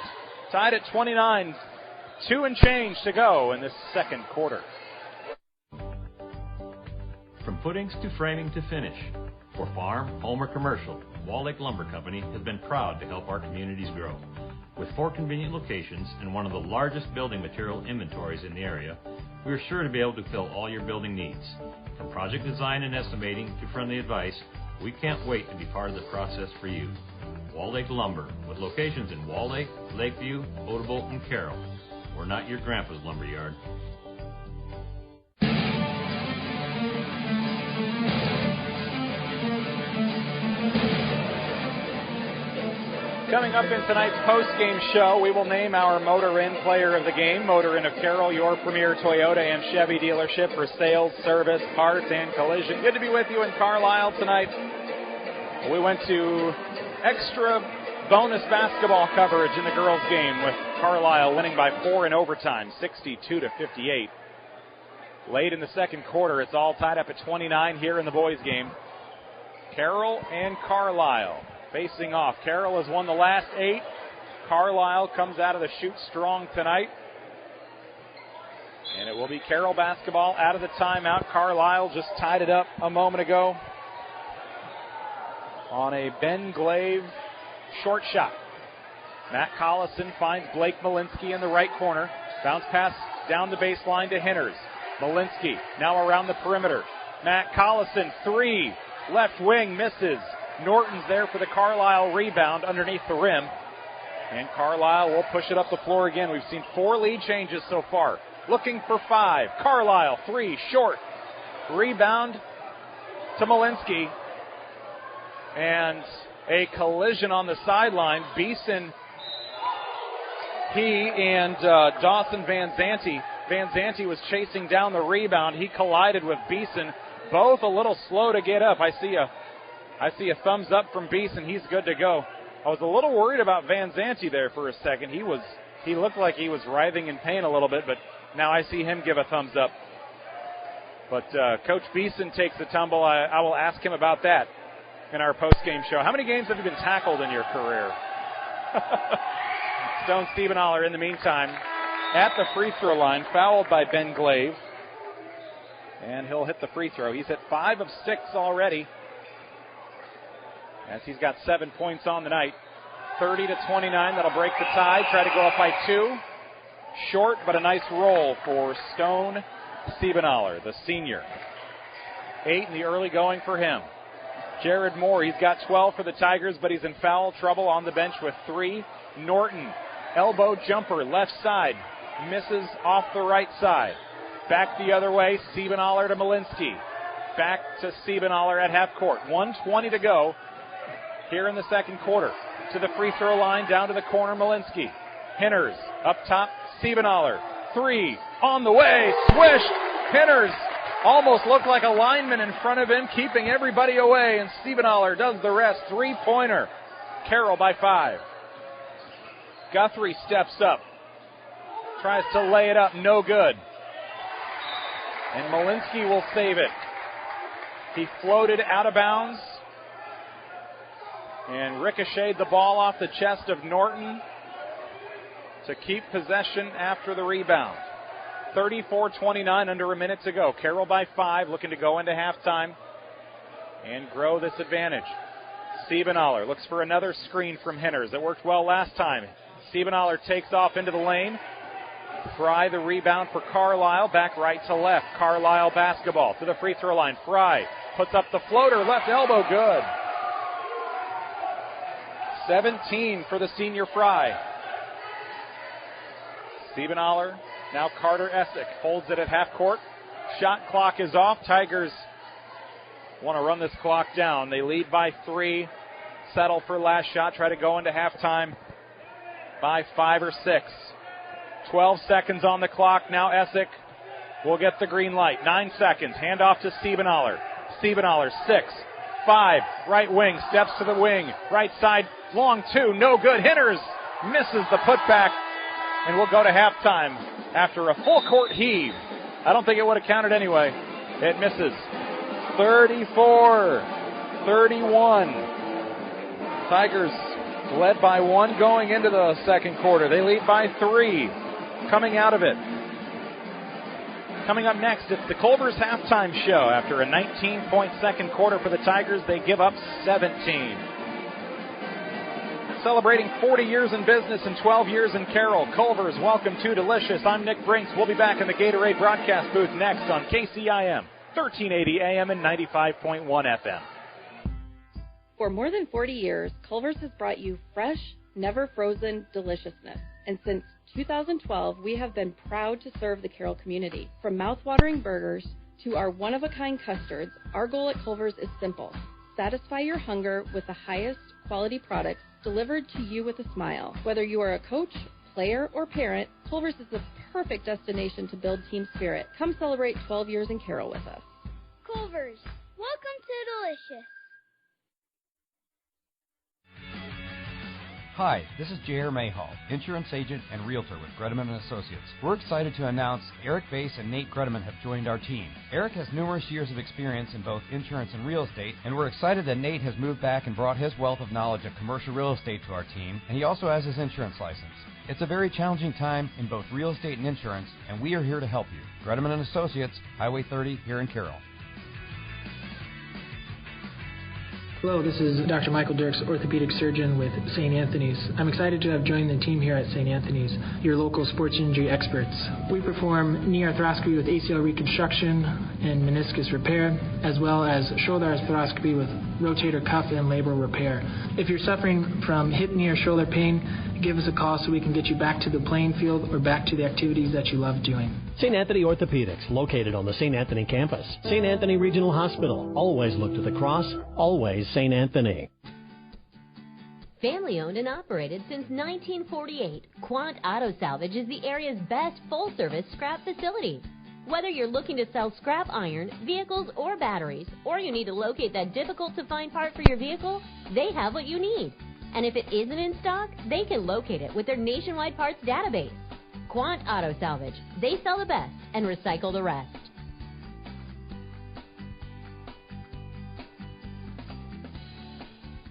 Tied at 29. 2 and change to go in this second quarter. From footings to framing to finish. For farm, home, or commercial, Wall Lake Lumber Company has been proud to help our communities grow. With 4 convenient locations and one of the largest building material inventories in the area, we are sure to be able to fill all your building needs. From project design and estimating to friendly advice, we can't wait to be part of the process for you. Wall Lake Lumber, with locations in Wall Lake, Lakeview, Odebolt, and Carroll. We're not your grandpa's lumberyard. Coming up in tonight's post-game show, we will name our Motor Inn Player of the Game. Motor Inn of Carroll, your premier Toyota and Chevy dealership for sales, service, parts, and collision. Good to be with you in Carlisle tonight. We went to extra bonus basketball coverage in the girls' game with Carlisle winning by 4 in overtime, 62-58. Late in the second quarter, it's all tied up at 29 here in the boys' game. Carroll and Carlisle facing off. Carroll has won the last 8. Carlisle comes out of the chute strong tonight. And it will be Carroll basketball out of the timeout. Carlisle just tied it up a moment ago on a Ben Glaive short shot. Matt Collison finds Blake Malinsky in the right corner. Bounce pass down the baseline to Henners. Malinsky now around the perimeter. Matt Collison, 3. Left wing misses. Norton's there for the Carlisle rebound underneath the rim. And Carlisle will push it up the floor again. We've seen 4 lead changes so far. Looking for 5. Carlisle, 3, short. Rebound to Malinsky. And a collision on the sideline. Beeson, he and Dawson Van Zanti. Van Zanti was chasing down the rebound. He collided with Beeson. Both a little slow to get up. I see a thumbs up from Beeson. He's good to go. I was a little worried about Van Zanti there for a second. He looked like he was writhing in pain a little bit, but now I see him give a thumbs up. But Coach Beeson takes the tumble. I will ask him about that in our post-game show. How many games have you been tackled in your career? Stone Stiebenaller, in the meantime, at the free throw line, fouled by Ben Glaive. And he'll hit the free throw. He's hit 5 of 6 already, as he's got 7 points on the night. 30-29, that'll break the tie. Try to go up by 2. Short, but a nice roll for Stone Stiebenaller, the senior. 8 in the early going for him. Jared Moore, he's got 12 for the Tigers, but he's in foul trouble on the bench with 3. Norton, elbow jumper, left side, misses off the right side. Back the other way, Stiebenaller to Malinsky. Back to Stiebenaller at half court. 1:20 to go here in the second quarter. To the free throw line, down to the corner, Malinsky. Hinners up top, Stiebenaller. 3 on the way, swished. Hinners almost looked like a lineman in front of him, keeping everybody away, and Stiebenaller does the rest. 3-pointer. Carroll by 5. Guthrie steps up. Tries to lay it up, no good. And Malinsky will save it. He floated out of bounds and ricocheted the ball off the chest of Norton to keep possession after the rebound. 34-29, under a minute to go. Carroll by 5, looking to go into halftime and grow this advantage. Stiebenaller looks for another screen from Hinners. It worked well last time. Stiebenaller takes off into the lane. Fry the rebound for Carlisle, back right to left. Carlisle basketball to the free throw line. Fry puts up the floater, left elbow, good. 17 for the senior Fry. Stiebenaller, now Carter Essick holds it at half court. Shot clock is off. Tigers want to run this clock down. They lead by 3. Settle for last shot. Try to go into halftime by 5 or 6. 12 seconds on the clock. Now Essick will get the green light. 9 seconds. Hand off to Stiebenaller. Stiebenaller, 6, 5. Right wing. Steps to the wing. Right side. Long 2. No good. Hinners misses the putback. And we'll go to halftime after a full court heave. I don't think it would have counted anyway. It misses. 34-31. Tigers led by 1 going into the second quarter. They lead by 3 coming out of it. Coming up next, it's the Culver's halftime show. After a 19-point second quarter for the Tigers, they give up 17. Celebrating 40 years in business and 12 years in Carroll. Culver's, welcome to Delicious. I'm Nick Brinks. We'll be back in the Gatorade broadcast booth next on KCIM, 1380 AM and 95.1 FM. For more than 40 years, Culver's has brought you fresh, never frozen deliciousness. And since 2012, we have been proud to serve the Carroll community. From mouth-watering burgers to our one-of-a-kind custards, our goal at Culver's is simple. Satisfy your hunger with the highest quality products delivered to you with a smile. Whether you are a coach, player, or parent, Culver's is the perfect destination to build team spirit. Come celebrate 12 years in Carroll with us. Culver's, welcome to Delicious. Hi, this is J.R. Mayhall, insurance agent and realtor with Gredeman & Associates. We're excited to announce Eric Bass and Nate Gredeman have joined our team. Eric has numerous years of experience in both insurance and real estate, and we're excited that Nate has moved back and brought his wealth of knowledge of commercial real estate to our team, and he also has his insurance license. It's a very challenging time in both real estate and insurance, and we are here to help you. Gredeman & Associates, Highway 30 here in Carroll. Hello, this is Dr. Michael Dirks, orthopedic surgeon with St. Anthony's. I'm excited to have joined the team here at St. Anthony's, your local sports injury experts. We perform knee arthroscopy with ACL reconstruction and meniscus repair, as well as shoulder arthroscopy with rotator cuff and labral repair. If you're suffering from hip, knee, or shoulder pain, give us a call so we can get you back to the playing field or back to the activities that you love doing. St. Anthony Orthopedics, located on the St. Anthony campus. St. Anthony Regional Hospital. Always look to the cross. Always St. Anthony. Family owned and operated since 1948, Quant Auto Salvage is the area's best full-service scrap facility. Whether you're looking to sell scrap iron, vehicles, or batteries, or you need to locate that difficult-to-find part for your vehicle, they have what you need. And if it isn't in stock, they can locate it with their nationwide parts database. Quant Auto Salvage. They sell the best and recycle the rest.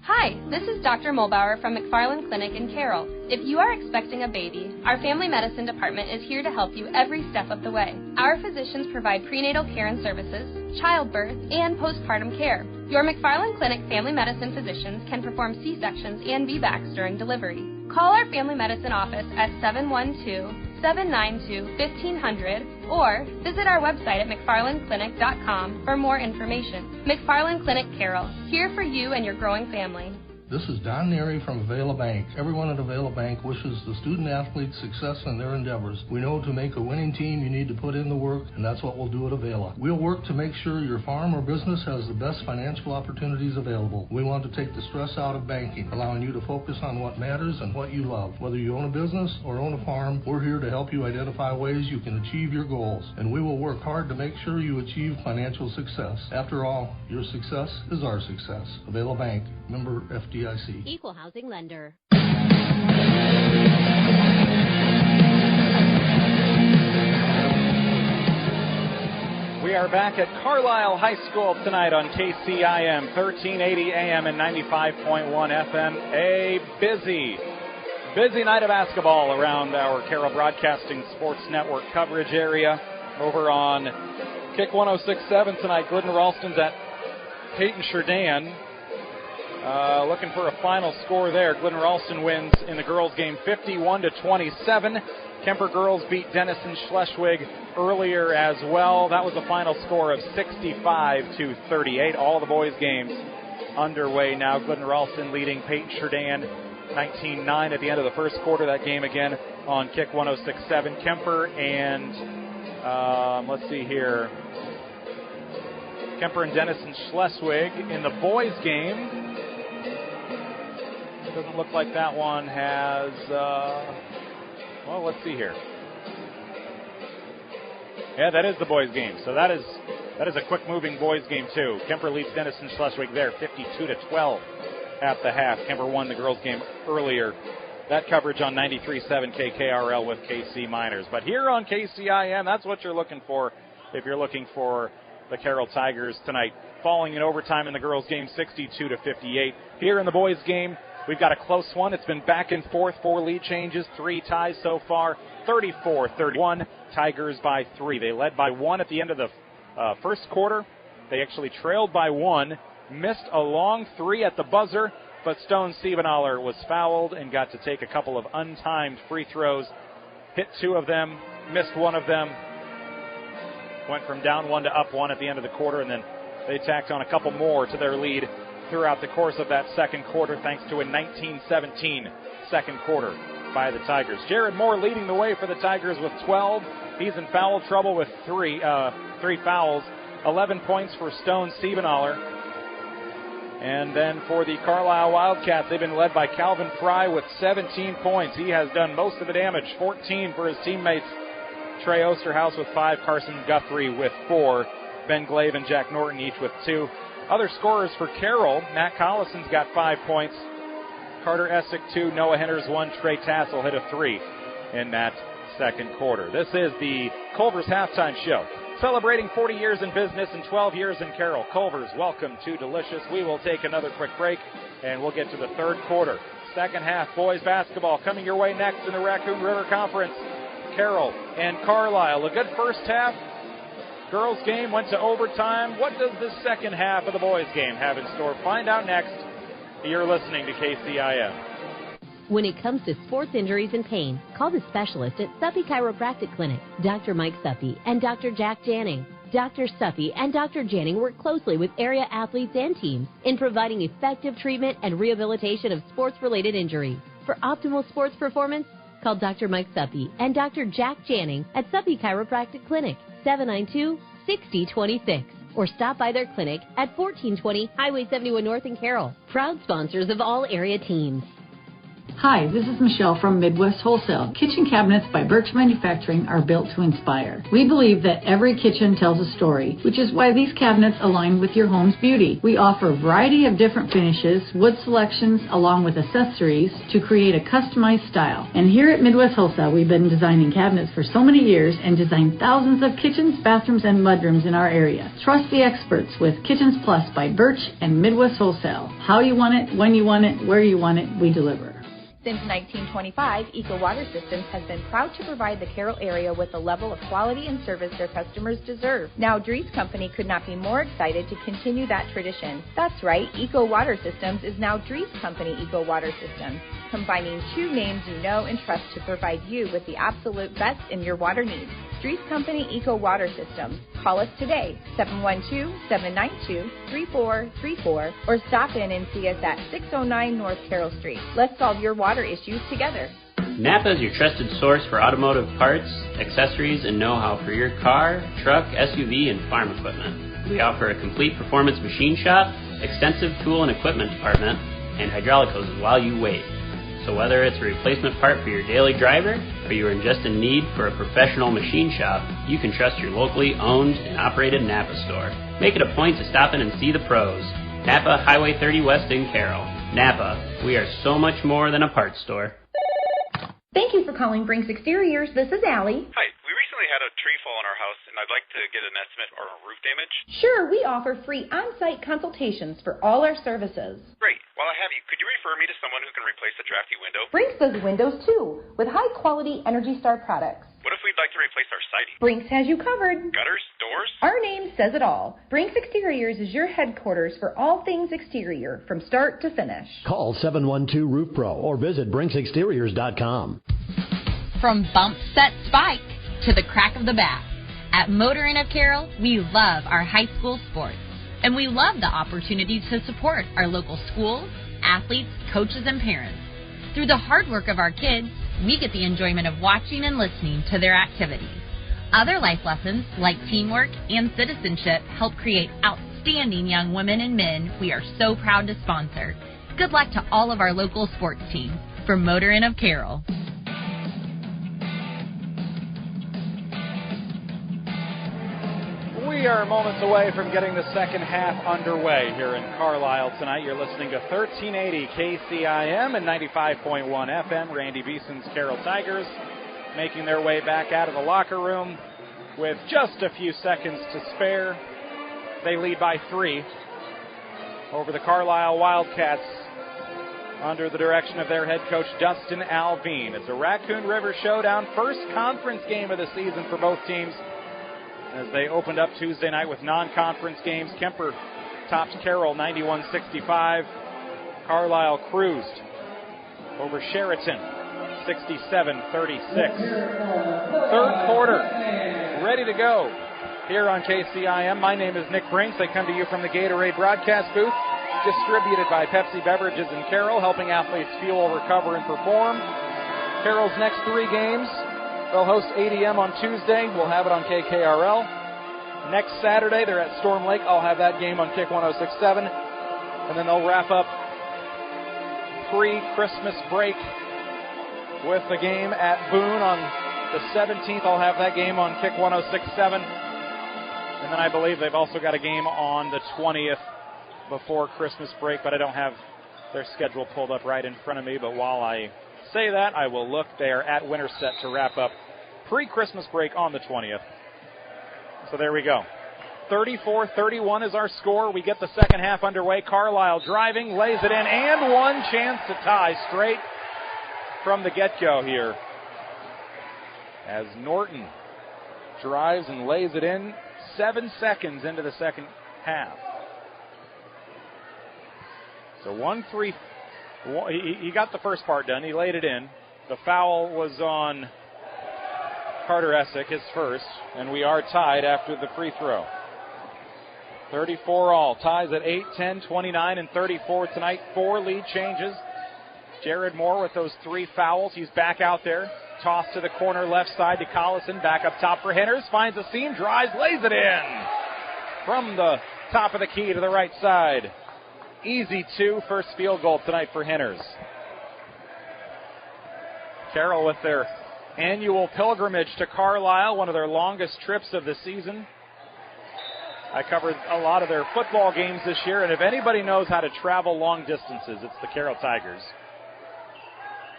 Hi, this is Dr. Mulbauer from McFarland Clinic in Carroll. If you are expecting a baby, our family medicine department is here to help you every step of the way. Our physicians provide prenatal care and services, childbirth, and postpartum care. Your McFarland Clinic family medicine physicians can perform C-sections and VBACs during delivery. Call our family medicine office at 712-792-1500 or visit our website at mcfarlandclinic.com for more information. McFarland Clinic Carroll, here for you and your growing family. This is Don Neary from Avela Bank. Everyone at Avela Bank wishes the student-athletes success in their endeavors. We know to make a winning team, you need to put in the work, and that's what we'll do at Avela. We'll work to make sure your farm or business has the best financial opportunities available. We want to take the stress out of banking, allowing you to focus on what matters and what you love. Whether you own a business or own a farm, we're here to help you identify ways you can achieve your goals, and we will work hard to make sure you achieve financial success. After all, your success is our success. Avela Bank, member FDIC. Equal housing lender. We are back at Carlisle High School tonight on KCIM, 1380 AM and 95.1 FM. A busy night of basketball around our Carroll Broadcasting Sports Network coverage area. Over on Kick 106.7 tonight, Glidden Ralston's at Peyton Sheridan. Looking for a final score there. Glidden Ralston wins in the girls' game 51-27. Kemper girls beat Denison Schleswig earlier as well. That was a final score of 65-38. All the boys' games underway now. Glidden Ralston leading Peyton Sheridan 19-9 at the end of the first quarter. That game again on Kick 106.7. Kemper and, let's see here. Kemper and Denison Schleswig in the boys' game. Doesn't look like that one has, well, let's see here. Yeah, that is the boys' game. So that is a quick-moving boys' game, too. Kemper leads Denison Schleswig there, 52-12 at the half. Kemper won the girls' game earlier. That coverage on 93.7 KKRL with KC Miners. But here on KCIM, that's what you're looking for if you're looking for the Carroll Tigers tonight. Falling in overtime in the girls' game, 62-58. Here in the boys' game, we've got a close one. It's been back and forth, 4 lead changes, 3 ties so far, 34-31. Tigers by 3. They led by 1 at the end of the first quarter. They actually trailed by 1, missed a long 3 at the buzzer, but Stone Siebenaller was fouled and got to take a couple of untimed free throws. Hit 2 of them, missed 1 of them. Went from down 1 to up 1 at the end of the quarter, and then they tacked on a couple more to their lead throughout the course of that second quarter, thanks to a 19-17 second quarter by the Tigers. Jared Moore leading the way for the Tigers with 12. He's in foul trouble with 3 fouls. 11 points for Stone Siebenaller. And then for the Carlisle Wildcats, they've been led by Calvin Fry with 17 points. He has done most of the damage. 14 for his teammates. Trey Osterhaus with 5. Carson Guthrie with 4. Ben Glave and Jack Norton each with 2. Other scorers for Carroll, Matt Collison's got 5 points. Carter Essick 2, Noah Henners 1, Trey Tassel hit a 3 in that second quarter. This is the Culver's Halftime Show, celebrating 40 years in business and 12 years in Carroll. Culver's, welcome to Delicious. We will take another quick break, and we'll get to the third quarter. Second half, boys basketball coming your way next in the Raccoon River Conference. Carroll and Carlisle. A good first half. Girls game went to overtime. What does the second half of the boys game have in store? Find out next. You're listening to KCIM. When it comes to sports injuries and pain, call the specialist at Suppy Chiropractic Clinic, Dr. Mike Suppy and Dr. Jack Janning. Dr. Suppy and Dr. Janning work closely with area athletes and teams in providing effective treatment and rehabilitation of sports-related injuries. For optimal sports performance, call Dr. Mike Suppy and Dr. Jack Janning at Suppy Chiropractic Clinic, 792-6026. Or stop by their clinic at 1420 Highway 71 North in Carroll. Proud sponsors of all area teams. Hi, this is Michelle from Midwest Wholesale. Kitchen cabinets by Birch Manufacturing are built to inspire. We believe that every kitchen tells a story, which is why these cabinets align with your home's beauty. We offer a variety of different finishes, wood selections, along with accessories to create a customized style. And here at Midwest Wholesale, we've been designing cabinets for so many years and designed thousands of kitchens, bathrooms, and mudrooms in our area. Trust the experts with Kitchens Plus by Birch and Midwest Wholesale. How you want it, when you want it, where you want it, we deliver. Since 1925, Eco Water Systems has been proud to provide the Carroll area with the level of quality and service their customers deserve. Now, Dries Company could not be more excited to continue that tradition. That's right, Eco Water Systems is now Dries Company Eco Water Systems, combining two names you know and trust to provide you with the absolute best in your water needs. Dries Company Eco Water Systems. Call us today, 712-792-3434, or stop in and see us at 609 North Carroll Street. Let's solve your water issues together. Napa is your trusted source for automotive parts, accessories, and know-how for your car, truck, SUV, and farm equipment. We offer a complete performance machine shop, extensive tool and equipment department, and hydraulic hoses while you wait. So whether it's a replacement part for your daily driver, or you are just in need for a professional machine shop, you can trust your locally owned and operated Napa store. Make it a point to stop in and see the pros. Napa, Highway 30 West in Carroll. Napa, we are so much more than a parts store. Thank you for calling Brinks Exteriors. This is Allie. Hi, we recently had a tree fall in our house, and I'd like to get an estimate on roof damage. Sure, we offer free on-site consultations for all our services. Great. While I have you, could you refer me to someone who can replace the drafty window? Brinks does windows too, with high-quality Energy Star products. What if we'd like to replace our siding? Brinks has you covered. Gutters? Doors? Our name says it all. Brinks Exteriors is your headquarters for all things exterior, from start to finish. Call 712-ROOF-PRO or visit BrinksExteriors.com. From bump, set, spike to the crack of the bat, at Motor Inn of Carroll, we love our high school sports. And we love the opportunity to support our local schools, athletes, coaches, and parents. Through the hard work of our kids, we get the enjoyment of watching and listening to their activities. Other life lessons, like teamwork and citizenship, help create outstanding young women and men we are so proud to sponsor. Good luck to all of our local sports teams. From Motor Inn of Carroll. We are moments away from getting the second half underway here in Carlisle tonight. You're listening to 1380 KCIM and 95.1 FM. Randy Beeson's Carroll Tigers making their way back out of the locker room with just a few seconds to spare. They lead by 3 over the Carlisle Wildcats under the direction of their head coach, Dustin Alveen. It's a Raccoon River Showdown, first conference game of the season for both teams, as they opened up Tuesday night with non-conference games. Kemper tops Carroll 91-65. Carlisle cruised over Sheraton 67-36. Third quarter ready to go here on KCIM. My name is Nick Brinks. I come to you from the Gatorade broadcast booth, distributed by Pepsi Beverages in Carroll, helping athletes fuel, recover, and perform. Carroll's next 3 games: they'll host ADM on Tuesday. We'll have it on KKRL. Next Saturday, they're at Storm Lake. I'll have that game on Kick 106.7. And then they'll wrap up pre-Christmas break with the game at Boone on the 17th. I'll have that game on Kick 106.7. And then I believe they've also got a game on the 20th before Christmas break, but I don't have their schedule pulled up right in front of me. But while I say that, I will look there at Winterset to wrap up pre-Christmas break on the 20th. So there we go. 34-31 is our score. We get the second half underway. Carlisle driving, lays it in, and one chance to tie straight from the get-go here, as Norton drives and lays it in. 7 seconds into the second half. So 1-3. He got the first part done. He laid it in. The foul was on Carter Essick, his first, and we are tied after the free throw. 34 all. Ties at 8, 10, 29, and 34 tonight. 4 lead changes. Jared Moore with those 3 fouls. He's back out there. Toss to the corner left side to Collison. Back up top for Henners. Finds a seam, drives, lays it in. From the top of the key to the right side. Easy 2, first field goal tonight for Henners. Carroll with their annual pilgrimage to Carlisle, one of their longest trips of the season. I covered a lot of their football games this year, and if anybody knows how to travel long distances, it's the Carroll Tigers.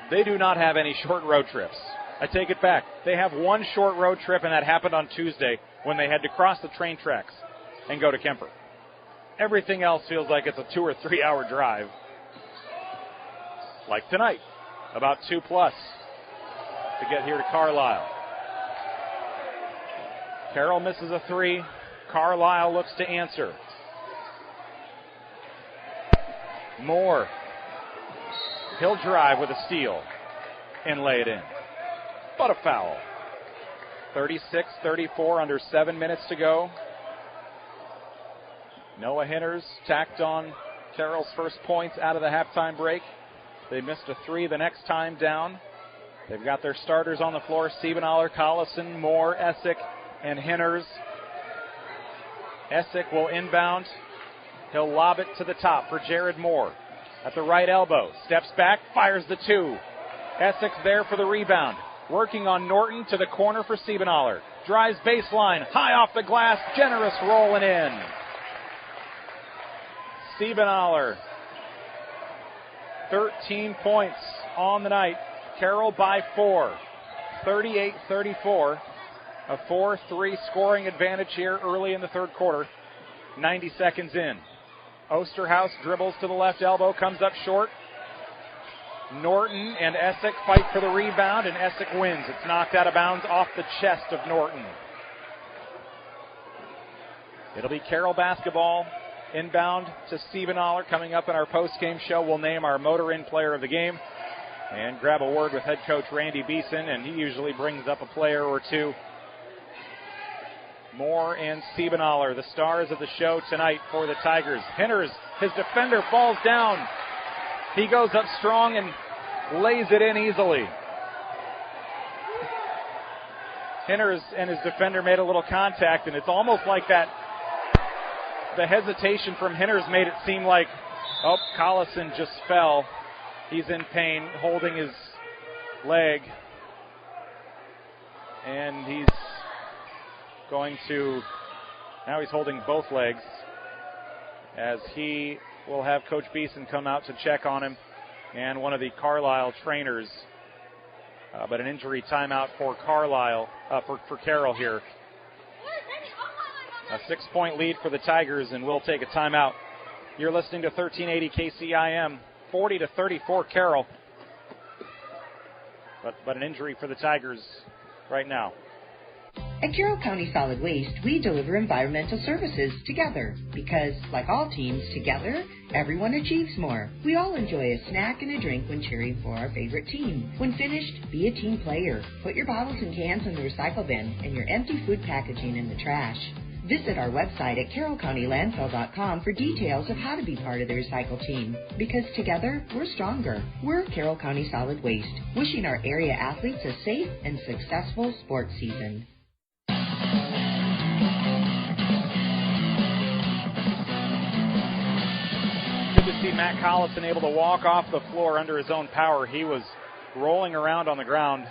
They do not have any short road trips. I take it back. They have one short road trip, and that happened on Tuesday when they had to cross the train tracks and go to Kemper. Everything else feels like it's a 2 or 3 hour drive. Like tonight, about 2+ to get here to Carlisle. Carroll misses a 3. Carlisle looks to answer. Moore. He'll drive with a steal and lay it in. But a foul. 36-34, under 7 minutes to go. Noah Henners tacked on Carroll's first points out of the halftime break. They missed a 3 the next time down. They've got their starters on the floor: Siebenaler, Collison, Moore, Essick, and Henners. Essick will inbound. He'll lob it to the top for Jared Moore. At the right elbow, steps back, fires the 2. Essick's there for the rebound. Working on Norton to the corner for Siebenaler. Drives baseline, high off the glass, generous rolling in. Siebenaler, 13 points on the night. Carroll by 4, 38-34. A 4-3 scoring advantage here early in the third quarter. 90 seconds in. Osterhaus dribbles to the left elbow, comes up short. Norton and Essick fight for the rebound, and Essick wins. It's knocked out of bounds off the chest of Norton. It'll be Carroll basketball inbound to Siebenaler. Coming up in our post-game show, we'll name our motor-in player of the game and grab a word with head coach Randy Beeson, and he usually brings up a player or two. Moore and Siebenaler, the stars of the show tonight for the Tigers. Henners, his defender falls down. He goes up strong and lays it in easily. Henners and his defender made a little contact, and it's almost like that. The hesitation from Henners made it seem like, oh, Collison just fell. He's in pain, holding his leg. And he's going to, now he's holding both legs as he will have Coach Beeson come out to check on him and one of the Carlisle trainers. But an injury timeout for Carlisle, for Carroll here. A 6-point lead for the Tigers, and we'll take a timeout. You're listening to 1380 KCIM, 40-34 Carroll. But an injury for the Tigers right now. At Carroll County Solid Waste, we deliver environmental services together because, like all teams together, everyone achieves more. We all enjoy a snack and a drink when cheering for our favorite team. When finished, be a team player. Put your bottles and cans in the recycle bin and your empty food packaging in the trash. Visit our website at carrollcountylandfill.com for details of how to be part of the recycle team. Because together, we're stronger. We're Carroll County Solid Waste, wishing our area athletes a safe and successful sports season. Good to see Matt Collison able to walk off the floor under his own power. He was rolling around on the ground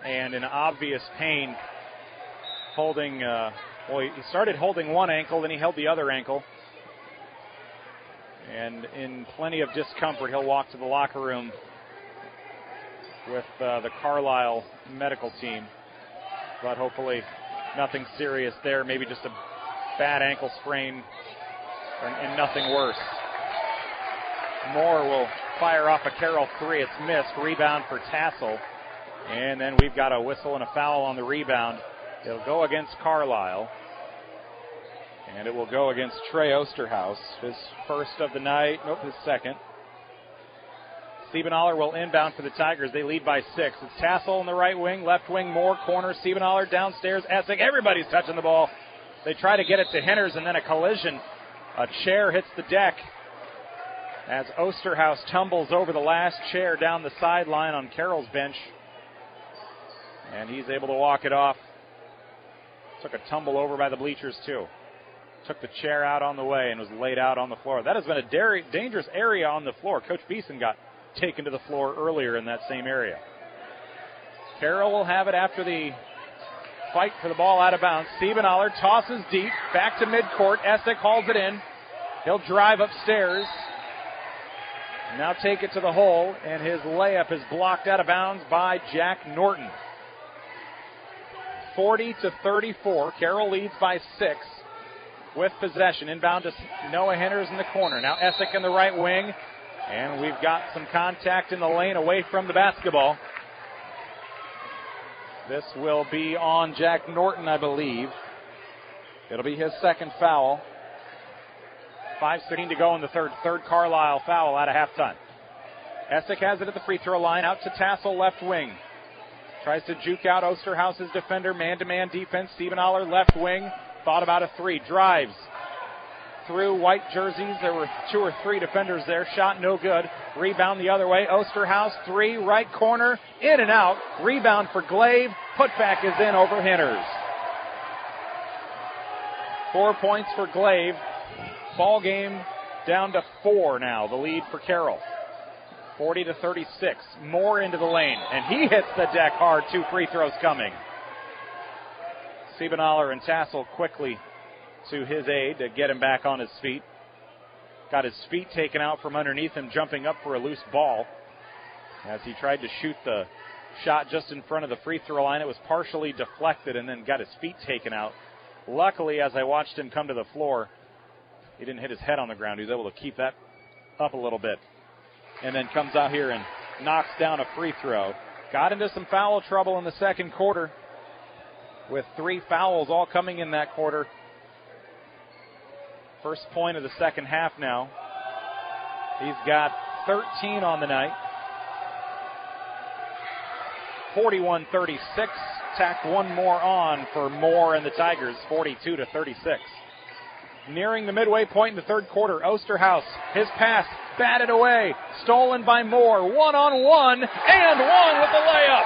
and in obvious pain, holding... he started holding one ankle, then he held the other ankle. And in plenty of discomfort, he'll walk to the locker room with the Carlisle medical team. But hopefully nothing serious there, maybe just a bad ankle sprain and nothing worse. Moore will fire off a Carroll 3. It's missed. Rebound for Tassel. And then we've got a whistle and a foul on the rebound. It'll go against Carlisle. And it will go against Trey Osterhaus, his first of the night. Nope, his second. Siebenthaler will inbound for the Tigers. They lead by 6. It's Tassel in the right wing, left wing, more corner. Siebenthaler downstairs. Essig, everybody's touching the ball. They try to get it to Henners, and then a collision. A chair hits the deck as Osterhaus tumbles over the last chair down the sideline on Carroll's bench. And he's able to walk it off. Took a tumble over by the bleachers, too. Took the chair out on the way and was laid out on the floor. That has been a dangerous area on the floor. Coach Beeson got taken to the floor earlier in that same area. Carroll will have it after the fight for the ball out of bounds. Siebenthaler tosses deep, back to midcourt. Essig hauls it in. He'll drive upstairs. Now take it to the hole, and his layup is blocked out of bounds by Jack Norton. 40-34. Carroll leads by 6 with possession. Inbound to Noah Henners in the corner. Now Essig in the right wing, and we've got some contact in the lane away from the basketball. This will be on Jack Norton, I believe. It'll be his second foul. 5:16 to go in the third. Third Carlisle foul out of halftime. Essig has it at the free throw line. Out to Tassel, left wing. Tries to juke out Osterhaus's defender. Man-to-man defense. Siebenthaler, left wing. Thought about a three. Drives through white jerseys. There were 2 or 3 defenders there. Shot no good. Rebound the other way. Osterhaus, 3, right corner. In and out. Rebound for Glaive. Putback is in over Henners. 4 points for Glaive. Ball game down to 4 now. The lead for Carroll. 40-36. Moore into the lane. And he hits the deck hard. 2 free throws coming. Siebenthaler and Tassel quickly to his aid to get him back on his feet. Got his feet taken out from underneath him, jumping up for a loose ball. As he tried to shoot the shot just in front of the free throw line, it was partially deflected and then got his feet taken out. Luckily, as I watched him come to the floor, he didn't hit his head on the ground. He was able to keep that up a little bit. And then comes out here and knocks down a free throw. Got into some foul trouble in the second quarter with 3 fouls all coming in that quarter. First point of the second half now. He's got 13 on the night. 41-36. Tack one more on for Moore and the Tigers, 42-36. Nearing the midway point in the third quarter, Osterhaus, his pass, batted away, stolen by Moore, 1-on-1, and one with the layup.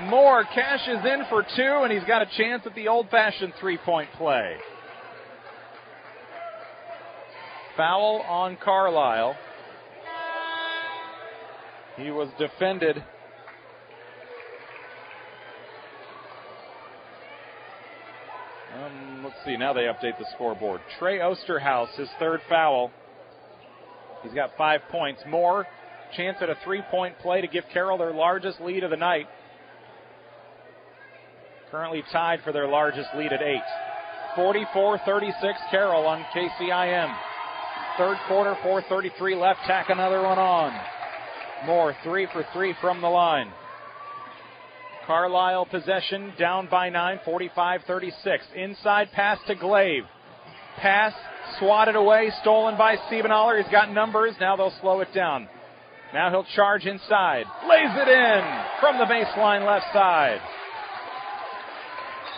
Moore cashes in for 2, and he's got a chance at the old-fashioned three-point play. Foul on Carlisle. He was defended. Let's see, now they update the scoreboard. Trey Osterhaus, his third foul. He's got 5 points. Moore, chance at a three-point play to give Carroll their largest lead of the night. Currently tied for their largest lead at 8. 44-36 Carroll on KCIM. Third quarter, 4:33 left. Tack another one on. Moore 3 for 3 from the line. Carlisle possession down by 9, 45-36. Inside pass to Glaive. Pass swatted away, stolen by Siebenthaler. He's got numbers. Now they'll slow it down. Now he'll charge inside. Lays it in from the baseline left side.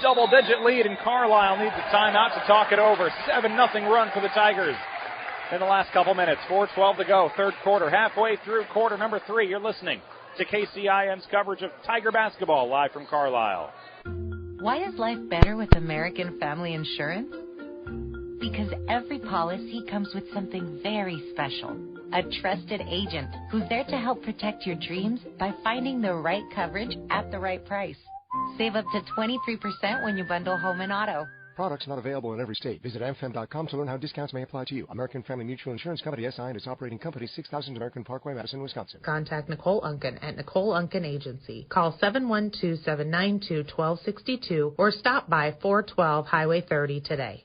Double-digit lead, and Carlisle needs a timeout to talk it over. 7-0 run for the Tigers in the last couple minutes. 4:12 to go, third quarter. Halfway through quarter number 3, you're listening to KCIM's coverage of Tiger basketball live from Carlisle. Why is life better with American Family Insurance? Because every policy comes with something very special. A trusted agent who's there to help protect your dreams by finding the right coverage at the right price. Save up to 23% when you bundle home and auto. Products not available in every state. Visit amfam.com to learn how discounts may apply to you. American Family Mutual Insurance Company, SI, and its operating company, 6000 American Parkway, Madison, Wisconsin. Contact Nicole Unken at Nicole Unken Agency. Call 712-792-1262 or stop by 412 Highway 30 today.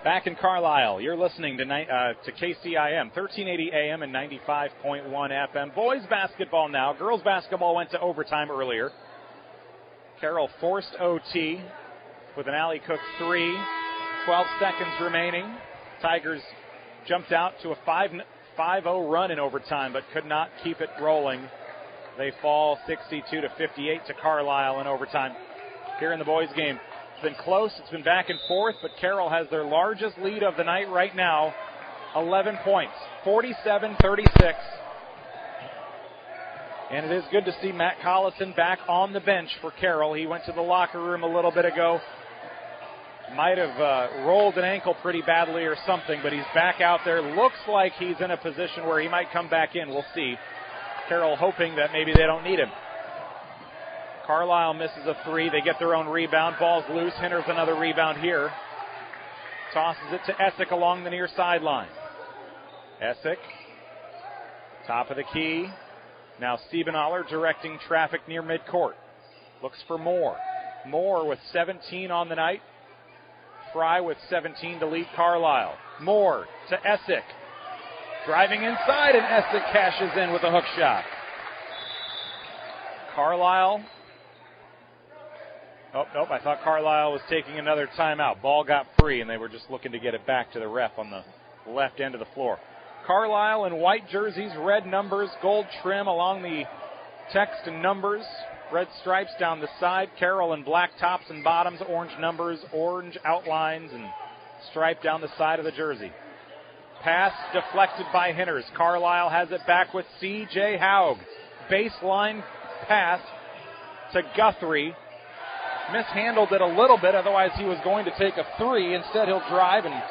Back in Carlisle, you're listening to KCIM, 1380 AM and 95.1 FM. Boys basketball now. Girls basketball went to overtime earlier. Carroll forced OT with an Allie Cook 3. 12 seconds remaining. Tigers jumped out to a 5-0 run in overtime, but could not keep it rolling. They fall 62-58 to Carlisle in overtime. Here in the boys game, it's been close. It's been back and forth, but Carroll has their largest lead of the night right now, 11 points, 47-36. And it is good to see Matt Collison back on the bench for Carroll. He went to the locker room a little bit ago. Might have rolled an ankle pretty badly or something, but he's back out there. Looks like he's in a position where he might come back in. We'll see. Carroll hoping that maybe they don't need him. Carlisle misses a 3. They get their own rebound. Ball's loose. Hinters another rebound here. Tosses it to Essick along the near sideline. Essick, top of the key. Now Stiebenaller directing traffic near midcourt. Looks for Moore. Moore with 17 on the night. Fry with 17 to lead Carlisle. Moore to Essick. Driving inside, and Essick cashes in with a hook shot. Carlisle. Oh, nope, I thought Carlisle was taking another timeout. Ball got free, and they were just looking to get it back to the ref on the left end of the floor. Carlisle in white jerseys, red numbers, gold trim along the text and numbers. Red stripes down the side. Carroll in black tops and bottoms, orange numbers, orange outlines, and stripe down the side of the jersey. Pass deflected by Hinters. Carlisle has it back with C.J. Haug. Baseline pass to Guthrie. Mishandled it a little bit, otherwise he was going to take a 3. Instead, he'll drive and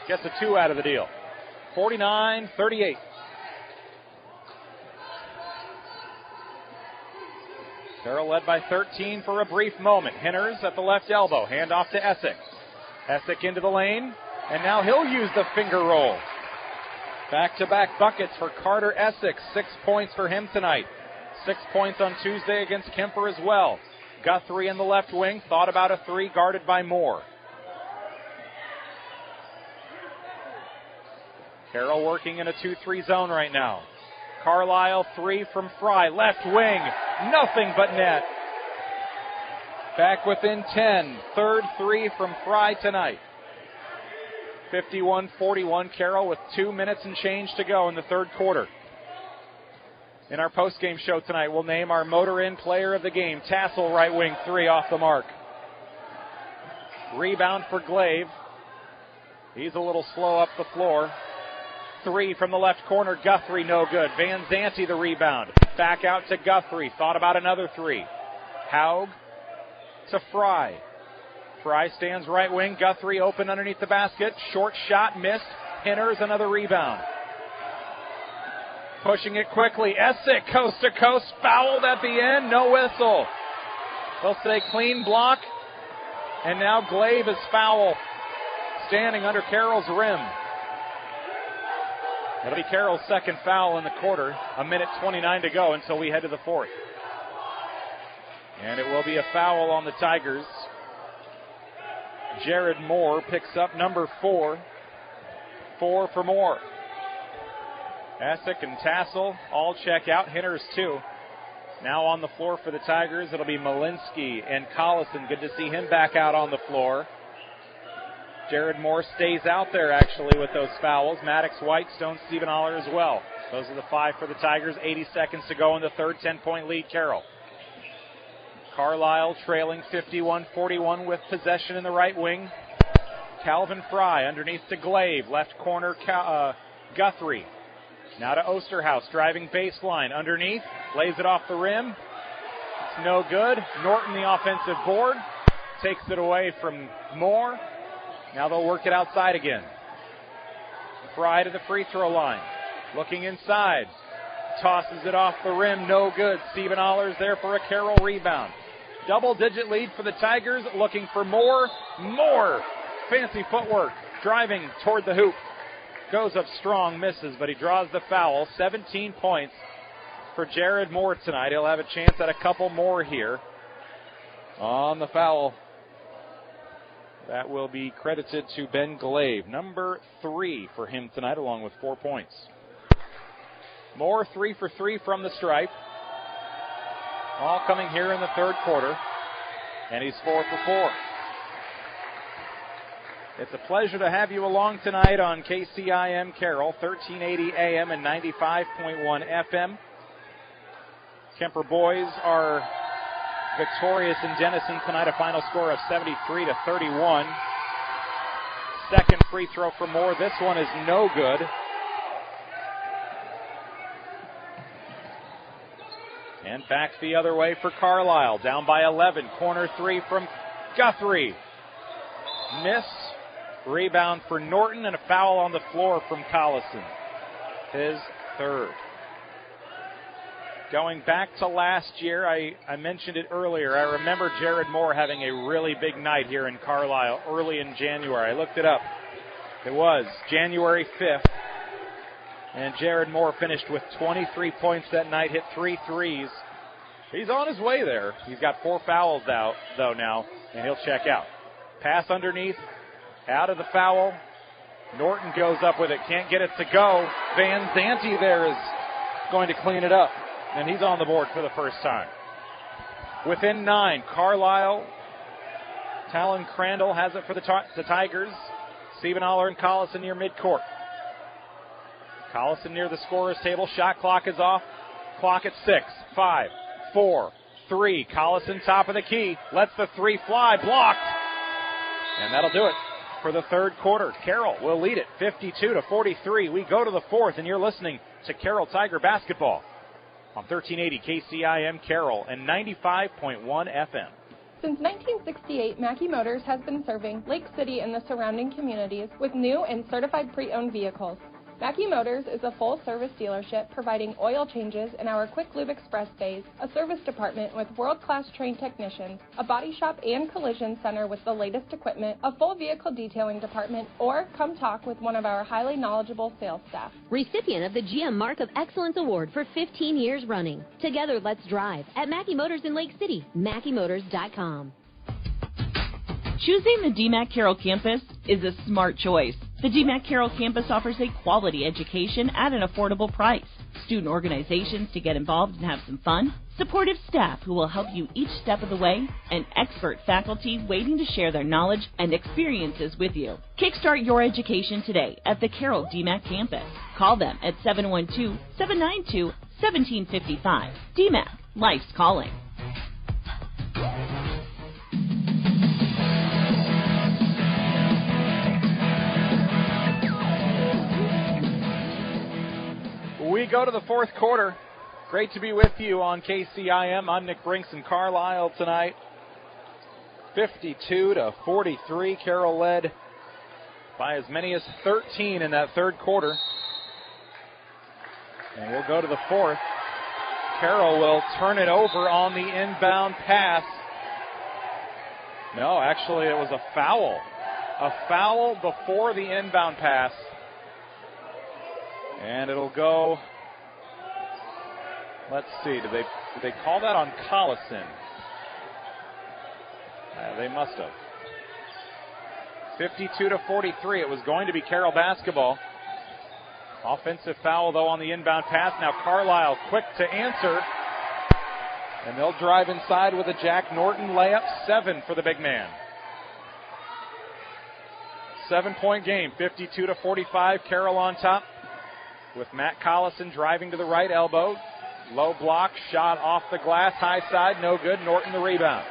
gets a 2 out of the deal. 49-38. Carroll led by 13 for a brief moment. Hinters at the left elbow. Hand off to Essick. Essick into the lane, and now he'll use the finger roll. Back-to-back buckets for Carter Essick. 6 points for him tonight. 6 points on Tuesday against Kemper as well. Guthrie in the left wing. Thought about a 3, guarded by Moore. Carroll working in a 2-3 zone right now. Carlisle 3 from Fry. Left wing. Nothing but net. Back within 10. Third 3 from Fry tonight. 51-41. Carroll with 2 minutes and change to go in the third quarter. In our postgame show tonight, we'll name our Motor Inn player of the game. Tassel, right wing, 3 off the mark. Rebound for Glaive. He's a little slow up the floor. 3 from the left corner. Guthrie, no good. Van Zanti, the rebound. Back out to Guthrie. Thought about another 3. Haug to Fry. Fry stands right wing. Guthrie open underneath the basket. Short shot, missed. Hinters, another rebound. Pushing it quickly. Essick, coast to coast. Fouled at the end. No whistle. They'll say clean block. And now Glaive is foul. Standing under Carroll's rim. That'll be Carroll's second foul in the quarter. 1:29 to go until we head to the fourth. And it will be a foul on the Tigers. Jared Moore picks up number 4. 4 for Moore. Essick and Tassel all check out. Hinters 2. Now on the floor for the Tigers, it'll be Malinsky and Collison. Good to see him back out on the floor. Jared Moore stays out there, actually, with those fouls. Maddox, Whitestone, Stiebenaller as well. Those are the 5 for the Tigers. 80 seconds to go in the third. 10-point lead, Carroll. Carlisle trailing 51-41 with possession in the right wing. Calvin Fry underneath to Glaive. Left corner, Guthrie. Now to Osterhaus, driving baseline. Underneath, lays it off the rim. It's no good. Norton, the offensive board, takes it away from Moore. Now they'll work it outside again. Fry to the free throw line. Looking inside. Tosses it off the rim. No good. Stiebenaller's there for a Carroll rebound. Double-digit lead for the Tigers. Looking for more. More. Fancy footwork. Driving toward the hoop. Goes up strong. Misses, but he draws the foul. 17 points for Jared Moore tonight. He'll have a chance at a couple more here on the foul That will be credited to Ben Glaive. Number 3 for him tonight, along with 4 points. Moore 3 for 3 from the stripe. All coming here in the third quarter. And he's 4 for 4. It's a pleasure to have you along tonight on KCIM Carroll, 1380 AM and 95.1 FM. Kemper boys are victorious in Denison tonight, a final score of 73-31. Second free throw for Moore. This one is no good. And back the other way for Carlisle, down by 11. Corner 3 from Guthrie. Miss. Rebound for Norton and a foul on the floor from Collison. His third. Going back to last year, I mentioned it earlier. I remember Jared Moore having a really big night here in Carlisle early in January. I looked it up. It was January 5th. And Jared Moore finished with 23 points that night, hit 3 threes. He's on his way there. He's got 4 fouls out, though, now, and he'll check out. Pass underneath. Out of the foul. Norton goes up with it. Can't get it to go. Van Zanti there is going to clean it up. And he's on the board for the first time. Within 9, Carlisle. Talon Crandall has it for the Tigers. Siebenaller and Collison near midcourt. Collison near the scorer's table. Shot clock is off. Clock at 6, 5, 4, 3. Collison top of the key. Lets the 3 fly. Blocked. And that'll do it for the third quarter. Carroll will lead it 52-43. We go to the fourth, and you're listening to Carroll Tiger Basketball on 1380 KCIM Carroll and 95.1 FM. Since 1968, Mackey Motors has been serving Lake City and the surrounding communities with new and certified pre-owned vehicles. Mackey Motors is a full-service dealership providing oil changes in our Quick Lube Express bays, a service department with world-class trained technicians, a body shop and collision center with the latest equipment, a full vehicle detailing department, or come talk with one of our highly knowledgeable sales staff. Recipient of the GM Mark of Excellence Award for 15 years running. Together, let's drive at Mackey Motors in Lake City, MackeyMotors.com. Choosing the DMAC Carroll campus is a smart choice. The DMAC Carroll campus offers a quality education at an affordable price, student organizations to get involved and have some fun, supportive staff who will help you each step of the way, and expert faculty waiting to share their knowledge and experiences with you. Kickstart your education today at the Carroll DMAC campus. Call them at 712-792-1755. DMAC, life's calling. We go to the fourth quarter. Great to be with you on KCIM. I'm Nick Brinks in Carlisle tonight. 52-43. Carroll led by as many as 13 in that third quarter. And we'll go to the fourth. Carroll will turn it over on the inbound pass. No, actually it was a foul. A foul before the inbound pass. And it'll go, let's see, did they call that on Collison? They must have. 52-43, it was going to be Carroll basketball. Offensive foul, though, on the inbound pass. Now Carlisle quick to answer. And they'll drive inside with a Jack Norton layup. 7 for the big man. 7-point game, 52-45, Carroll on top. With Matt Collison driving to the right elbow. Low block, shot off the glass, high side, no good. Norton the rebound.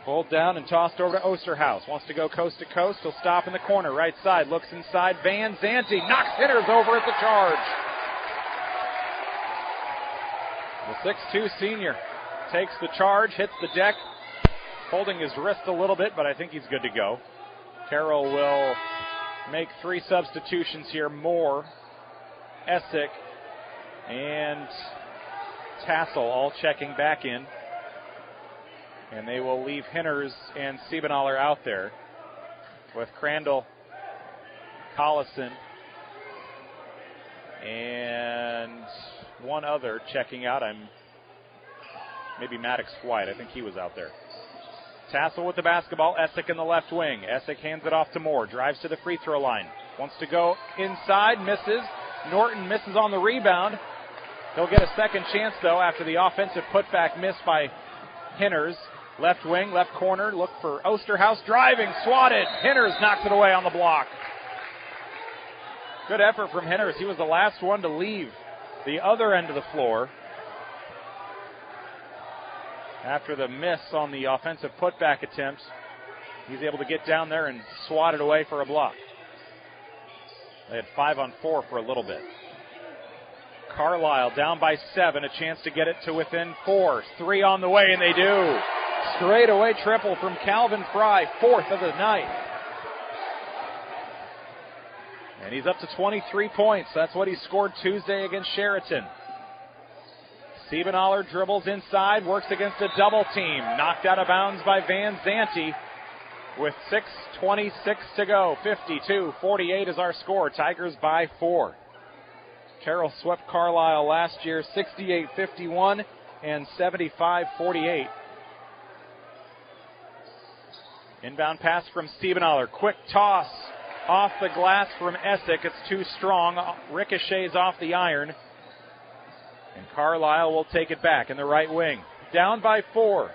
Pulled down and tossed over to Osterhaus. Wants to go coast to coast. He'll stop in the corner, right side. Looks inside. Van Zanti knocks hitters over at the charge. The 6'2 senior takes the charge, hits the deck, holding his wrist a little bit, but I think he's good to go. Carroll will make 3 substitutions here. Moore, Essick, and Tassel all checking back in. And they will leave Hinners and Siebenaller out there with Crandall, Collison, and one other checking out. Maybe Maddox White. I think he was out there. Tassel with the basketball. Essick in the left wing. Essick hands it off to Moore. Drives to the free throw line. Wants to go inside. Misses. Norton misses on the rebound. He'll get a second chance, though, after the offensive putback miss by Hinners. Left wing, left corner. Look for Osterhaus. Driving. Swatted. Hinners knocks it away on the block. Good effort from Hinners. He was the last one to leave the other end of the floor after the miss on the offensive putback attempt. He's able to get down there and swat it away for a block. They had 5-on-4 for a little bit. Carlisle down by 7, a chance to get it to within 4. 3 on the way, and they do. Straight away triple from Calvin Fry, 4th of the night. And he's up to 23 points. That's what he scored Tuesday against Sheraton. Siebenaller dribbles inside, works against a double team. Knocked out of bounds by Van Zanti with 6:26 to go. 52-48 is our score. Tigers by 4. Carroll swept Carlisle last year 68-51 and 75-48. Inbound pass from Siebenaller. Quick toss off the glass from Essick. It's too strong. Ricochets off the iron. And Carlisle will take it back in the right wing. Down by 4.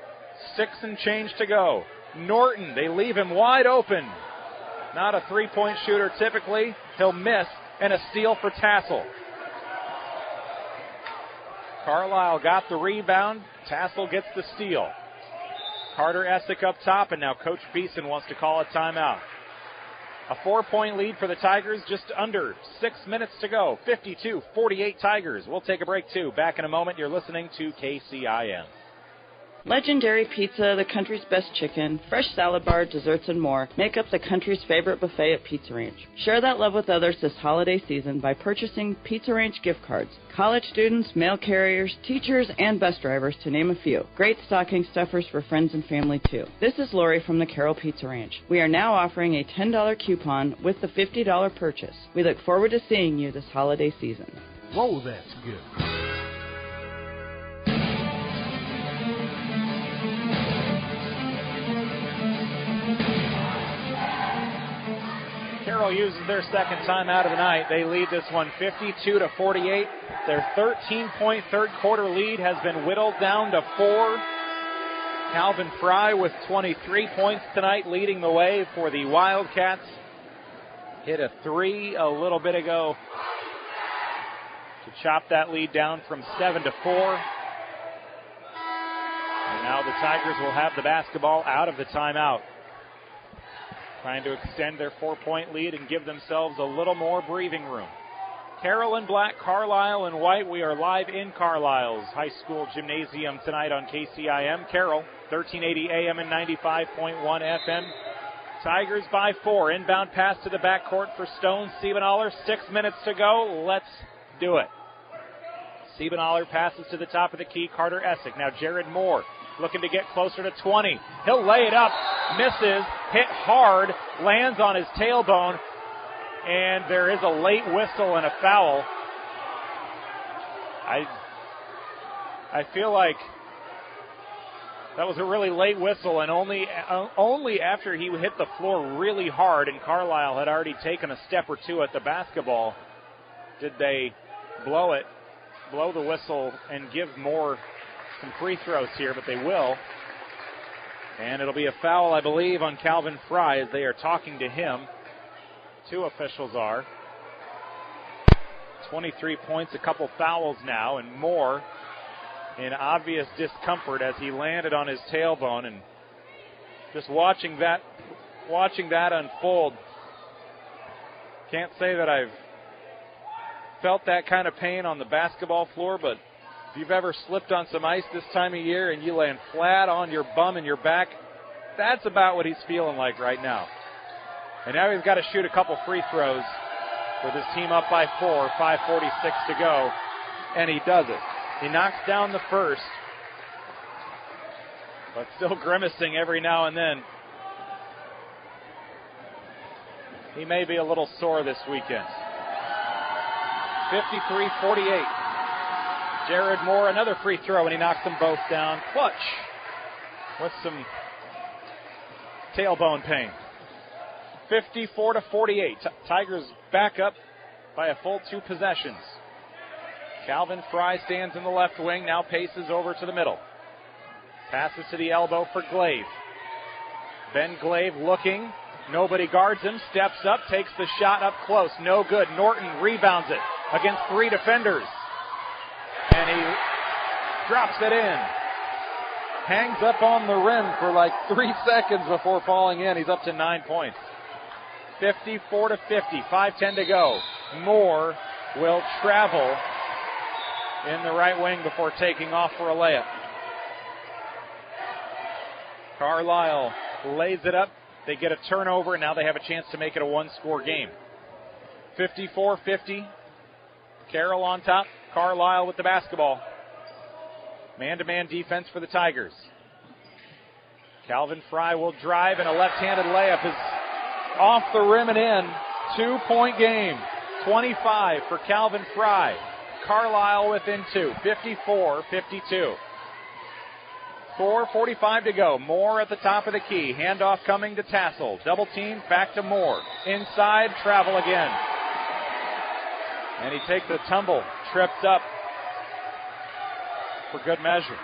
6 and change to go. Norton, they leave him wide open. Not a three-point shooter typically. He'll miss, and a steal for Tassel. Carlisle got the rebound. Tassel gets the steal. Carter Essick up top, and now Coach Beeson wants to call a timeout. A 4-point lead for the Tigers, just under 6 minutes to go. 52-48 Tigers. We'll take a break, too. Back in a moment. You're listening to KCIN. Legendary pizza, the country's best chicken, fresh salad bar, desserts, and more make up the country's favorite buffet at Pizza Ranch. Share that love with others this holiday season by purchasing Pizza Ranch gift cards. College students, mail carriers, teachers, and bus drivers, to name a few. Great stocking stuffers for friends and family, too. This is Lori from the Carroll Pizza Ranch. We are now offering a $10 coupon with the $50 purchase. We look forward to seeing you this holiday season. Whoa, that's good. Carroll uses their second timeout of the night. They lead this one 52-48. Their 13-point third-quarter lead has been whittled down to 4. Calvin Fry with 23 points tonight, leading the way for the Wildcats. Hit a 3 a little bit ago to chop that lead down from 7 to 4. And now the Tigers will have the basketball out of the timeout, trying to extend their 4-point lead and give themselves a little more breathing room. Carroll in black, Carlisle in white. We are live in Carlisle's high school gymnasium tonight on KCIM. Carroll, 1380 AM and 95.1 FM. Tigers by 4. Inbound pass to the backcourt for Stone. Siebenaller, 6 minutes to go. Let's do it. Siebenaller passes to the top of the key. Carter Essick. Now Jared Moore looking to get closer to 20. He'll lay it up. Misses. Hit hard. Lands on his tailbone. And there is a late whistle and a foul. I feel like that was a really late whistle, and only after he hit the floor really hard and Carlisle had already taken a step or two at the basketball did they blow the whistle and give Moore some free throws here, but they will. And it'll be a foul, I believe, on Calvin Fry as they are talking to him. 2 officials are. 23 points, a couple fouls now, and Moore in obvious discomfort as he landed on his tailbone. And just watching that unfold, can't say that I've felt that kind of pain on the basketball floor, but if you've ever slipped on some ice this time of year and you land flat on your bum and your back, that's about what he's feeling like right now. And now he's got to shoot a couple free throws with his team up by 4, 5:46 to go, and he does it. He knocks down the first, but still grimacing every now and then. He may be a little sore this weekend. 53-48. Jared Moore, another free throw, and he knocks them both down. Clutch with some tailbone pain. 54-48. Tigers back up by a full 2 possessions. Calvin Fry stands in the left wing, now paces over to the middle. Passes to the elbow for Glaive. Ben Glaive looking. Nobody guards him. Steps up, takes the shot up close. No good. Norton rebounds it against 3 defenders. And he drops it in. Hangs up on the rim for like 3 seconds before falling in. He's up to 9 points. 54-50. 5:10 to go. Moore will travel in the right wing before taking off for a layup. Carlisle lays it up. They get a turnover, and now they have a chance to make it a 1-score game. 54-50. Carroll on top. Carlisle with the basketball. Man-to-man defense for the Tigers. Calvin Fry will drive, and a left-handed layup is off the rim and in. 2-point game. 25 for Calvin Fry. Carlisle within 2. 54-52. 4:45 to go. Moore at the top of the key. Handoff coming to Tassel. Double team, back to Moore. Inside, travel again. And he takes a tumble. Tripped up for good measure.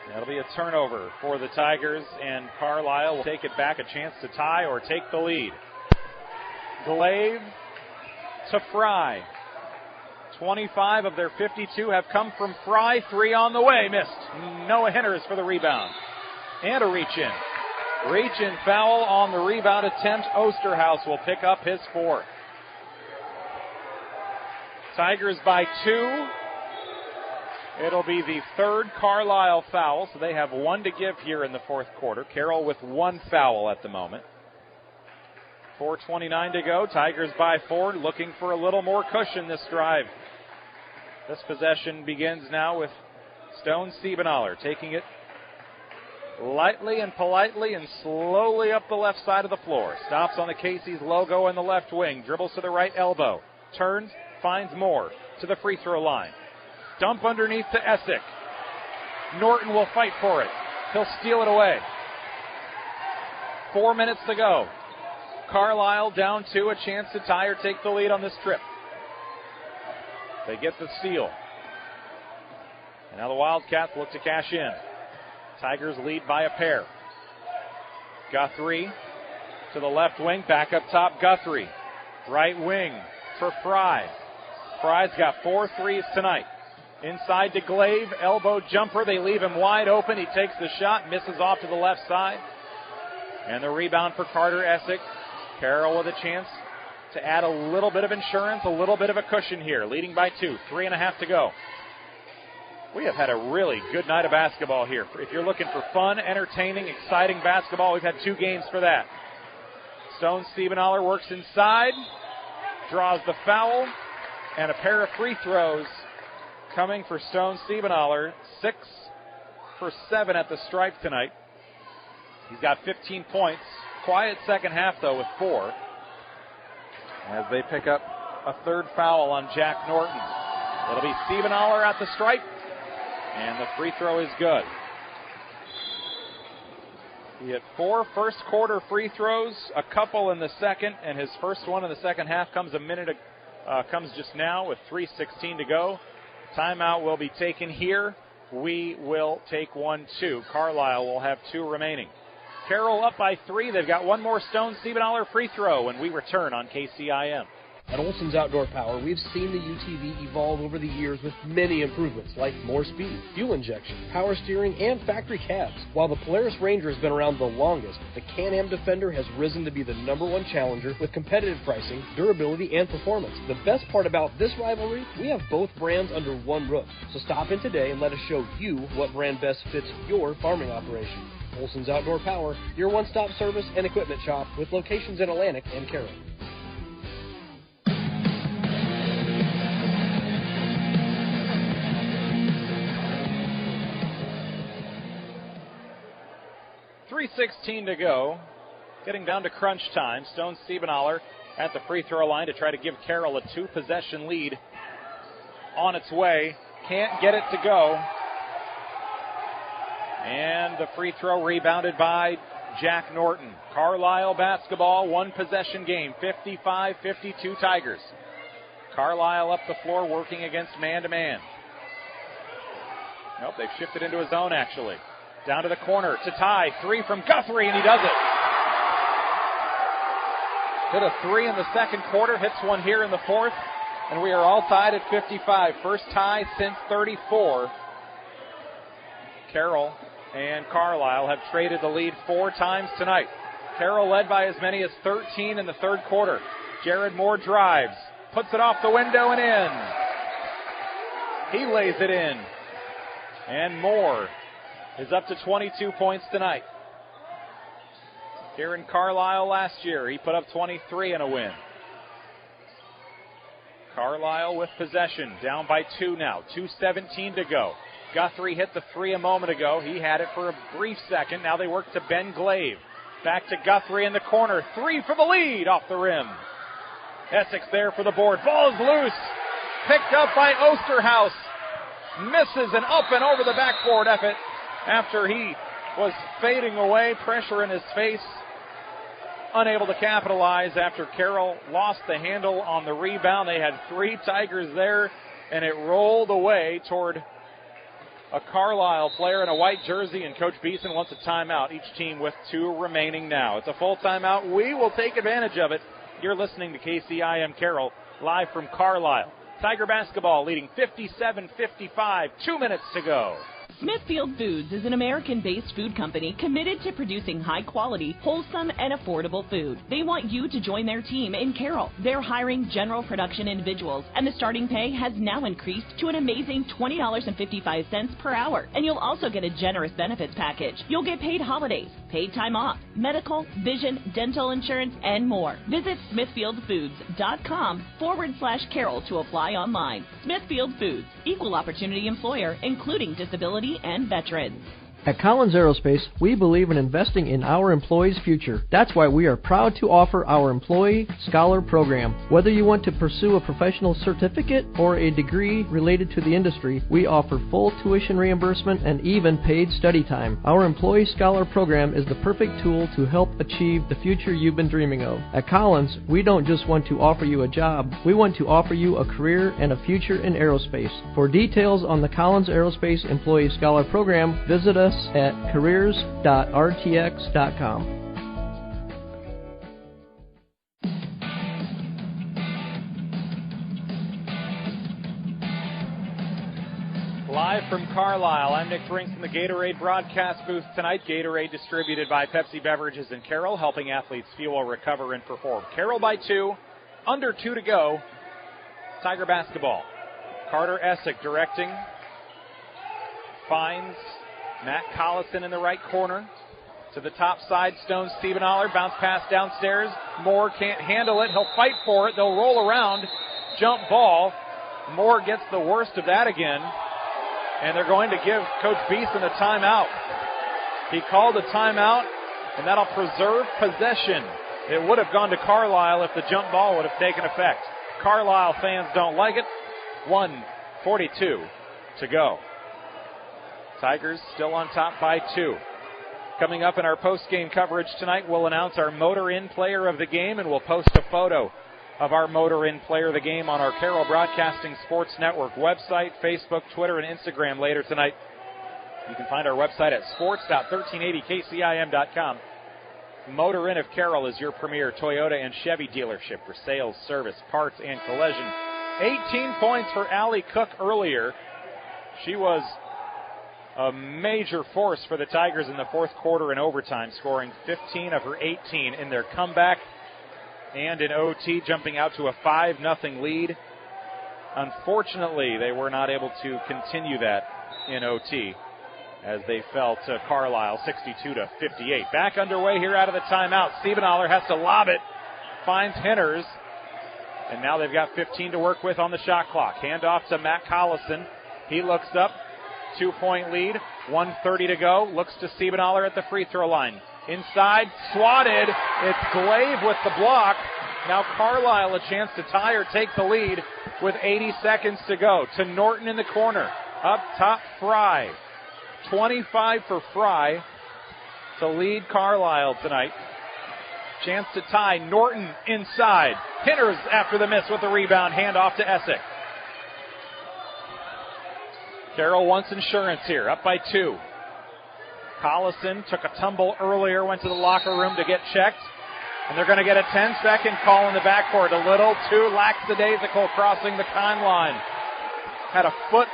That'll be a turnover for the Tigers, and Carlisle will take it back, a chance to tie or take the lead. Glaive to Fry. 25 of their 52 have come from Fry. 3 on the way. Missed. Noah Henners for the rebound. And a reach-in. Reach-in foul on the rebound attempt. Osterhaus will pick up his 4th. Tigers by 2. It'll be the 3rd Carlisle foul, so they have 1 to give here in the 4th quarter. Carroll with 1 foul at the moment. 4:29 to go. Tigers by 4, looking for a little more cushion this drive. This possession begins now with Stone Siebenaler taking it lightly and politely and slowly up the left side of the floor. Stops on the Casey's logo in the left wing. Dribbles to the right elbow. Turns, finds Moore to the free throw line. Dump underneath to Essick. Norton will fight for it. He'll steal it away. 4 minutes to go. Carlisle down 2, a chance to tie or take the lead on this trip. They get the steal. And now the Wildcats look to cash in. Tigers lead by a pair. Guthrie to the left wing, back up top, Guthrie. Right wing for Fry. Fry's got 4 threes tonight. Inside to Glaive, elbow jumper. They leave him wide open. He takes the shot, misses off to the left side. And the rebound for Carter Essick. Carroll with a chance to add a little bit of insurance, a little bit of a cushion here. Leading by 2, 3.5 to go. We have had a really good night of basketball here. If you're looking for fun, entertaining, exciting basketball, we've had 2 games for that. Stone Siebenaler works inside, draws the foul, and a pair of free throws coming for Stone Siebenaler. 6 for 7 at the stripe tonight. He's got 15 points. Quiet second half, though, with 4. As they pick up a 3rd foul on Jack Norton. It'll be Siebenaler at the stripe, and the free throw is good. He had 4 first quarter free throws, a couple in the second, and his first one in the second half comes comes just now with 3:16 to go. Timeout will be taken here. We will take 1 too. Carlisle will have 2 remaining. Carroll up by 3. They've got 1 more Stone Siebenaler free throw when we return on KCIM. At Olson's Outdoor Power, we've seen the UTV evolve over the years with many improvements like more speed, fuel injection, power steering, and factory cabs. While the Polaris Ranger has been around the longest, the Can-Am Defender has risen to be the #1 challenger with competitive pricing, durability, and performance. The best part about this rivalry, we have both brands under one roof. So stop in today and let us show you what brand best fits your farming operation. Olson's Outdoor Power, your one-stop service and equipment shop with locations in Atlantic and Carroll. .316 to go. Getting down to crunch time. Stone Siebenaler at the free throw line to try to give Carroll a 2-possession lead on its way. Can't get it to go. And the free throw rebounded by Jack Norton. Carlisle basketball, one possession game, 55-52 Tigers. Carlisle up the floor working against man-to-man. Nope, they've shifted into a zone actually. Down to the corner to Ty. Three from Guthrie, and he does it. Hit a three in the second quarter, hits one here in the fourth, and we are all tied at 55. First tie since 34. Carroll and Carlisle have traded the lead 4 times tonight. Carroll led by as many as 13 in the third quarter. Jared Moore drives, puts it off the window and in. He lays it in. And Moore is up to 22 points tonight. Here in Carlisle last year, he put up 23 in a win. Carlisle with possession, down by 2 now, 2:17 to go. Guthrie hit the three a moment ago. He had it for a brief second. Now they work to Ben Glaive. Back to Guthrie in the corner. Three for the lead off the rim. Essex there for the board. Ball is loose. Picked up by Osterhaus. Misses and up and over the backboard effort after he was fading away. Pressure in his face. Unable to capitalize after Carroll lost the handle on the rebound. They had 3 Tigers there, and it rolled away toward a Carlisle player in a white jersey, and Coach Beeson wants a timeout. Each team with 2 remaining now. It's a full timeout. We will take advantage of it. You're listening to KCIM Carroll, live from Carlisle. Tiger basketball leading 57-55, 2 minutes to go. Smithfield Foods is an American-based food company committed to producing high-quality, wholesome, and affordable food. They want you to join their team in Carroll. They're hiring general production individuals, and the starting pay has now increased to an amazing $20.55 per hour. And you'll also get a generous benefits package. You'll get paid holidays, paid time off, medical, vision, dental insurance, and more. Visit smithfieldfoods.com/Carroll to apply online. Smithfield Foods, equal opportunity employer, including disability and veterans. At Collins Aerospace, we believe in investing in our employees' future. That's why we are proud to offer our Employee Scholar Program. Whether you want to pursue a professional certificate or a degree related to the industry, we offer full tuition reimbursement and even paid study time. Our Employee Scholar Program is the perfect tool to help achieve the future you've been dreaming of. At Collins, we don't just want to offer you a job, we want to offer you a career and a future in aerospace. For details on the Collins Aerospace Employee Scholar Program, visit us at careers.rtx.com. Live from Carlisle, I'm Nick Brinks in the Gatorade broadcast booth tonight. Gatorade distributed by Pepsi Beverages in Carroll, helping athletes fuel, recover, and perform. Carroll by 2, under 2 to go. Tiger basketball. Carter Essick directing. Finds Matt Collison in the right corner. To the top side, Stone Stiebenaller. Bounce pass downstairs. Moore can't handle it. He'll fight for it. They'll roll around. Jump ball. Moore gets the worst of that again. And they're going to give Coach Beeson a timeout. He called a timeout, and that'll preserve possession. It would have gone to Carlisle if the jump ball would have taken effect. Carlisle fans don't like it. 1:42 to go. Tigers still on top by 2. Coming up in our post-game coverage tonight, we'll announce our Motor Inn Player of the Game, and we'll post a photo of our Motor Inn Player of the Game on our Carroll Broadcasting Sports Network website, Facebook, Twitter, and Instagram later tonight. You can find our website at sports.1380kcim.com. Motor Inn of Carroll is your premier Toyota and Chevy dealership for sales, service, parts, and collision. 18 points for Allie Cook earlier. She was a major force for the Tigers in the fourth quarter and overtime, scoring 15 of her 18 in their comeback and in OT, jumping out to a 5-0 lead. Unfortunately, they were not able to continue that in OT as they fell to Carlisle 62-58. Back underway here out of the timeout. Stiebenaller has to lob it, finds Henners, and now they've got 15 to work with on the shot clock. Hand off to Matt Collison. He looks up. 2-point lead, 1:30 to go. Looks to Stiebenaller at the free throw line. Inside, swatted. It's Glaive with the block. Now Carlisle a chance to tie or take the lead with 80 seconds to go. To Norton in the corner. Up top, Fry. 25 for Fry to lead Carlisle tonight. Chance to tie. Norton inside. Hinners after the miss with the rebound. Hand off to Essick. Carroll wants insurance here. Up by 2. Collison took a tumble earlier. Went to the locker room to get checked. And they're going to get a 10-second call in the backcourt. A little too lackadaisical crossing the timeline. Had a foot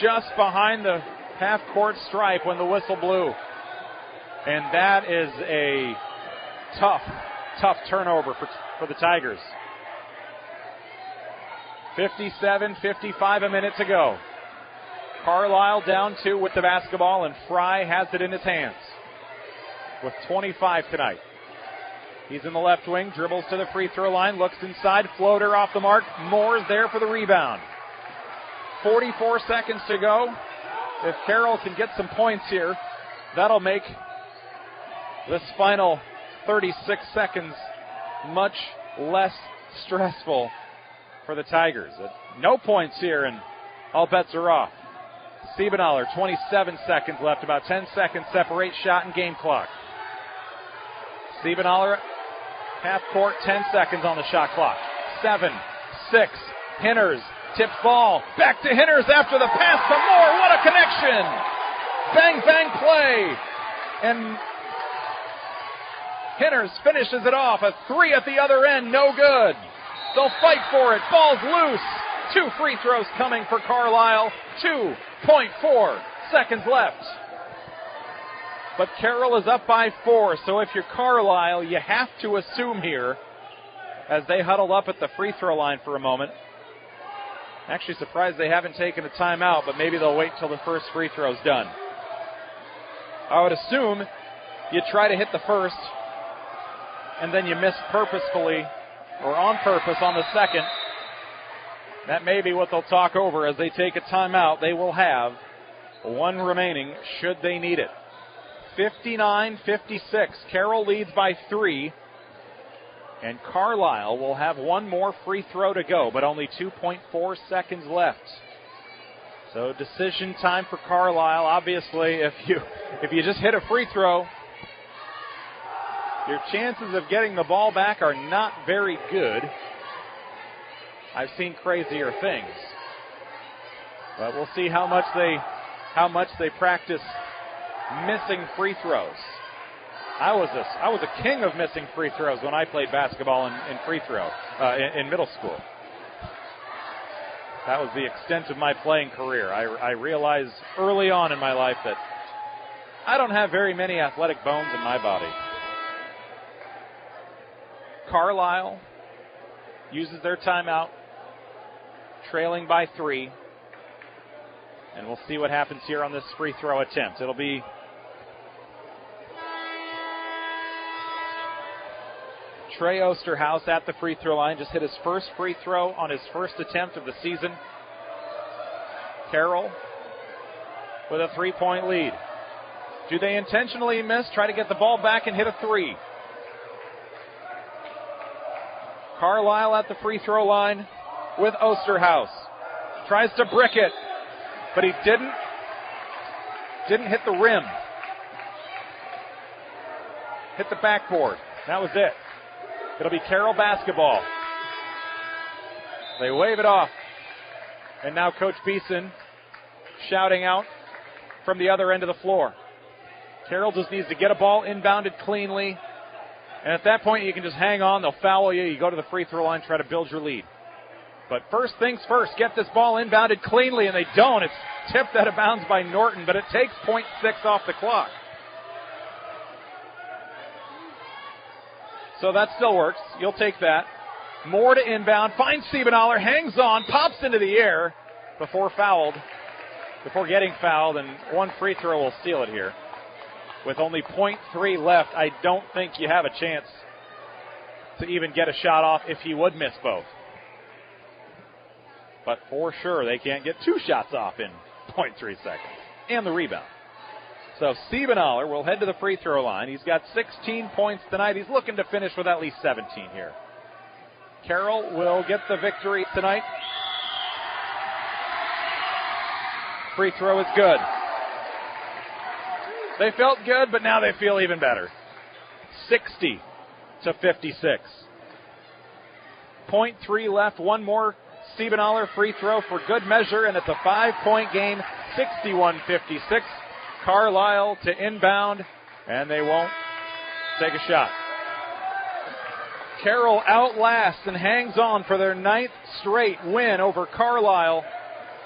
just behind the half-court stripe when the whistle blew. And that is a tough turnover for the Tigers. 57-55 a minute to go. Carlisle down 2 with the basketball, and Fry has it in his hands with 25 tonight. He's in the left wing, dribbles to the free throw line, looks inside, floater off the mark. Moore's there for the rebound. 44 seconds to go. If Carroll can get some points here, that'll make this final 36 seconds much less stressful for the Tigers. No points here, and all bets are off. Siebenthaler, 27 seconds left, about 10 seconds separate shot and game clock. Siebenthaler, half court, 10 seconds on the shot clock. 7, 6, Hinners, tips ball, back to Hinners after the pass to Moore. What a connection! Bang, bang play. And Hinners finishes it off. A 3 at the other end, no good. They'll fight for it. Ball's loose. 2 free throws coming for Carlisle. 2.4 seconds left. But Carroll is up by 4, so if you're Carlisle, you have to assume here, as they huddle up at the free throw line for a moment. Actually surprised they haven't taken a timeout, but maybe they'll wait till the first free throw's done. I would assume you try to hit the first, and then you miss purposefully or on purpose on the second. That may be what they'll talk over as they take a timeout. They will have 1 remaining should they need it. 59-56. Carroll leads by 3. And Carlisle will have 1 more free throw to go, but only 2.4 seconds left. So decision time for Carlisle. Obviously, if you just hit a free throw, your chances of getting the ball back are not very good. I've seen crazier things. But we'll see how much they practice missing free throws. I was a king of missing free throws when I played basketball in free throw in middle school. That was the extent of my playing career. I realized early on in my life that I don't have very many athletic bones in my body. Carlisle uses their timeout, trailing by 3. And we'll see what happens here on this free throw attempt. It'll be Trey Osterhaus at the free throw line. Just hit his first free throw on his first attempt of the season. Carroll with a 3-point lead. Do they intentionally miss? Try to get the ball back and hit a 3. Carlisle at the free throw line with Osterhaus. Tries to brick it, but he didn't hit the rim. Hit the backboard. That was it. It'll be Carroll basketball. They wave it off. And now Coach Beeson shouting out from the other end of the floor. Carroll just needs to get a ball inbounded cleanly. And at that point, you can just hang on. They'll foul you. You go to the free throw line, try to build your lead. But first things first, get this ball inbounded cleanly, and they don't. It's tipped out of bounds by Norton, but it takes 0.6 off the clock. So that still works. You'll take that. Moore to inbound. Finds Siebenthaler. Hangs on. Pops into the air before getting fouled. And 1 free throw will seal it here. With only 0.3 left, I don't think you have a chance to even get a shot off if he would miss both. But for sure, they can't get 2 shots off in 0.3 seconds. And the rebound. So Siebenthaler will head to the free throw line. He's got 16 points tonight. He's looking to finish with at least 17 here. Carroll will get the victory tonight. Free throw is good. They felt good, but now they feel even better. 60-56. 0.3 left. One more Siebenthaler free throw for good measure, and it's a 5-point game, 61-56. Carlisle to inbound, and they won't take a shot. Carroll outlasts and hangs on for their 9th straight win over Carlisle.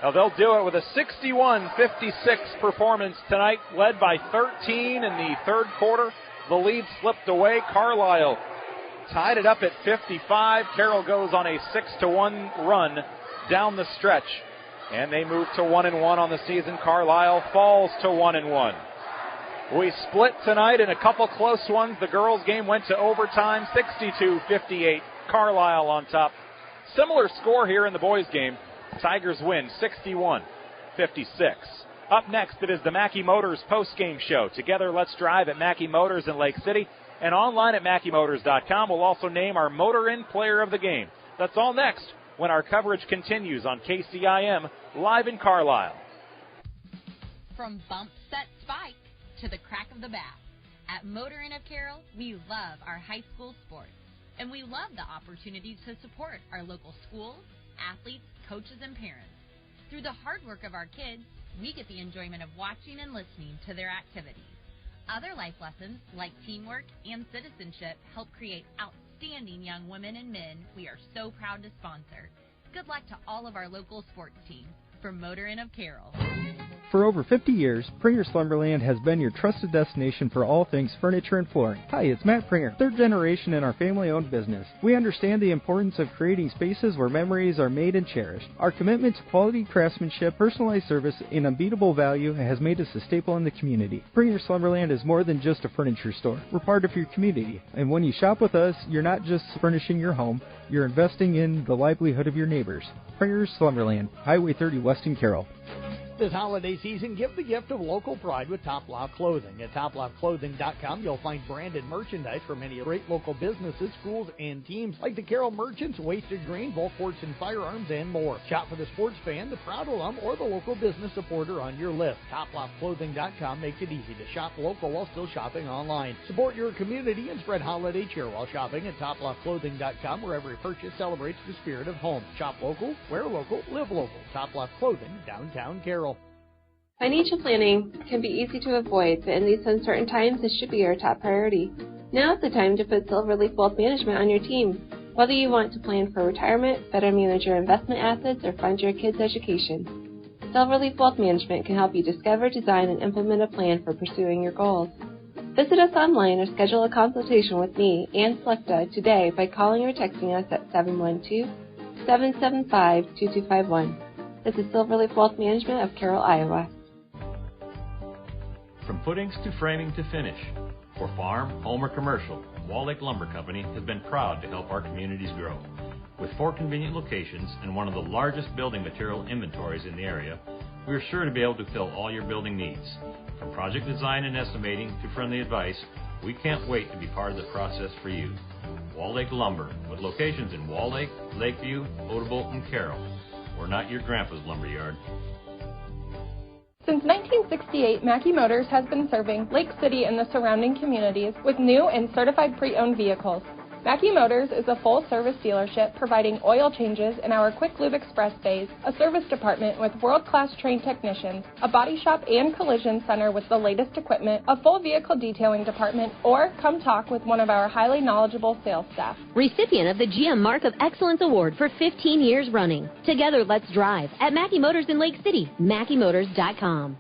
Now they'll do it with a 61-56 performance tonight, led by 13 in the third quarter. The lead slipped away. Carlisle tied it up at 55. Carroll goes on a 6-1 run down the stretch, and they move to 1-1 on the season. Carlisle falls to 1-1. We split tonight in a couple close ones. The girls' game went to overtime, 62-58. Carlisle on top. Similar score here in the boys' game. Tigers win 61-56. Up next, it is the Mackey Motors post-game show. Together, let's drive at Mackey Motors in Lake City. And online at MackeyMotors.com, we'll also name our Motor Inn Player of the Game. That's all next when our coverage continues on KCIM, live in Carlisle. From bump set spike to the crack of the bat, at Motor Inn of Carroll, we love our high school sports. And we love the opportunity to support our local schools, athletes, coaches, and parents. Through the hard work of our kids, we get the enjoyment of watching and listening to their activities. Other life lessons, like teamwork and citizenship, help create outstanding young women and men we are so proud to sponsor. Good luck to all of our local sports teams. From Motor Inn of Carroll. For over 50 years, Pringer Slumberland has been your trusted destination for all things furniture and flooring. Hi, it's Matt Pringer, third generation in our family-owned business. We understand the importance of creating spaces where memories are made and cherished. Our commitment to quality craftsmanship, personalized service, and unbeatable value has made us a staple in the community. Pringer Slumberland is more than just a furniture store. We're part of your community. And when you shop with us, you're not just furnishing your home, you're investing in the livelihood of your neighbors. Pringer Slumberland, Highway 30 West in Carroll. This holiday season, give the gift of local pride with Top Lock Clothing. At toplotclothing.com, you'll find branded merchandise from many great local businesses, schools, and teams like the Carroll Merchants, Wasted Green, Volkwarts and Firearms, and more. Shop for the sports fan, the proud alum, or the local business supporter on your list. toplotclothing.com makes it easy to shop local while still shopping online. Support your community and spread holiday cheer while shopping at toplotclothing.com, where every purchase celebrates the spirit of home. Shop local, wear local, live local. Top Lock Clothing, downtown Carroll. Financial planning can be easy to avoid, but in these uncertain times, it should be your top priority. Now is the time to put Silverleaf Wealth Management on your team. Whether you want to plan for retirement, better manage your investment assets, or fund your kids' education, Silverleaf Wealth Management can help you discover, design, and implement a plan for pursuing your goals. Visit us online or schedule a consultation with me, Ann Selecta, today by calling or texting us at 712-775-2251. This is Silverleaf Wealth Management of Carroll, Iowa. From footings to framing to finish, for farm, home, or commercial, Wall Lake Lumber Company has been proud to help our communities grow. With 4 convenient locations and one of the largest building material inventories in the area, we are sure to be able to fill all your building needs. From project design and estimating to friendly advice, we can't wait to be part of the process for you. Wall Lake Lumber, with locations in Wall Lake, Lakeview, Odebolt, and Carroll. We're not your grandpa's lumberyard. Since 1968, Mackey Motors has been serving Lake City and the surrounding communities with new and certified pre-owned vehicles. Mackey Motors is a full-service dealership providing oil changes in our Quick Lube Express bays, a service department with world-class trained technicians, a body shop and collision center with the latest equipment, a full vehicle detailing department, or come talk with one of our highly knowledgeable sales staff. Recipient of the GM Mark of Excellence Award for 15 years running. Together, let's drive at Mackey Motors in Lake City, MackeyMotors.com.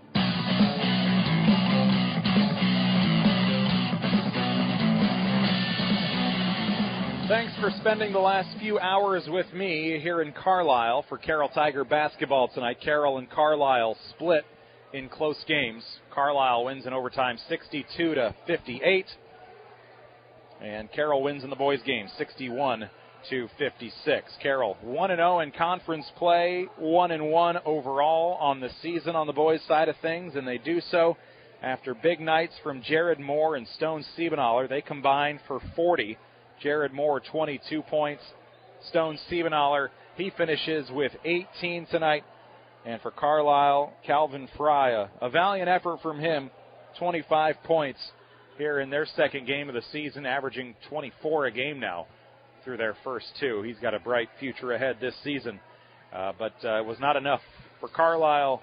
Thanks for spending the last few hours with me here in Carlisle for Carroll Tiger basketball tonight. Carroll and Carlisle split in close games. Carlisle wins in overtime 62-58. And Carroll wins in the boys' game 61-56. Carroll 1-0 in conference play, 1-1 overall on the season on the boys' side of things, and they do so after big nights from Jared Moore and Stone Siebenthaler. They combined for 40. Jared Moore, 22 points. Stone Siebenthaler, he finishes with 18 tonight. And for Carlisle, Calvin Fry, a valiant effort from him, 25 points here in their second game of the season, averaging 24 a game now through their first two. He's got a bright future ahead this season. But it was not enough for Carlisle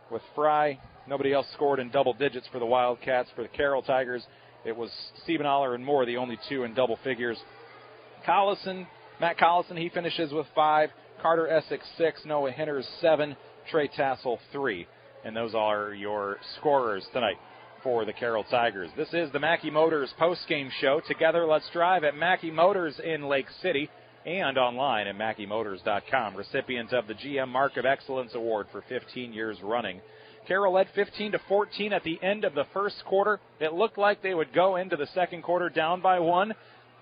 with Fry. Nobody else scored in double digits for the Wildcats. For the Carroll Tigers, it was Siebenthaler and Moore, the only two in double figures. Matt Collison, he finishes with 5. Carter Essex 6. Noah Henners 7. Trey Tassel 3. And those are your scorers tonight for the Carroll Tigers. This is the Mackey Motors postgame show. Together, let's drive at Mackey Motors in Lake City and online at MackeyMotors.com. Recipient of the GM Mark of Excellence Award for 15 years running. Carroll led 15-14 at the end of the first quarter. It looked like they would go into the second quarter down by 1,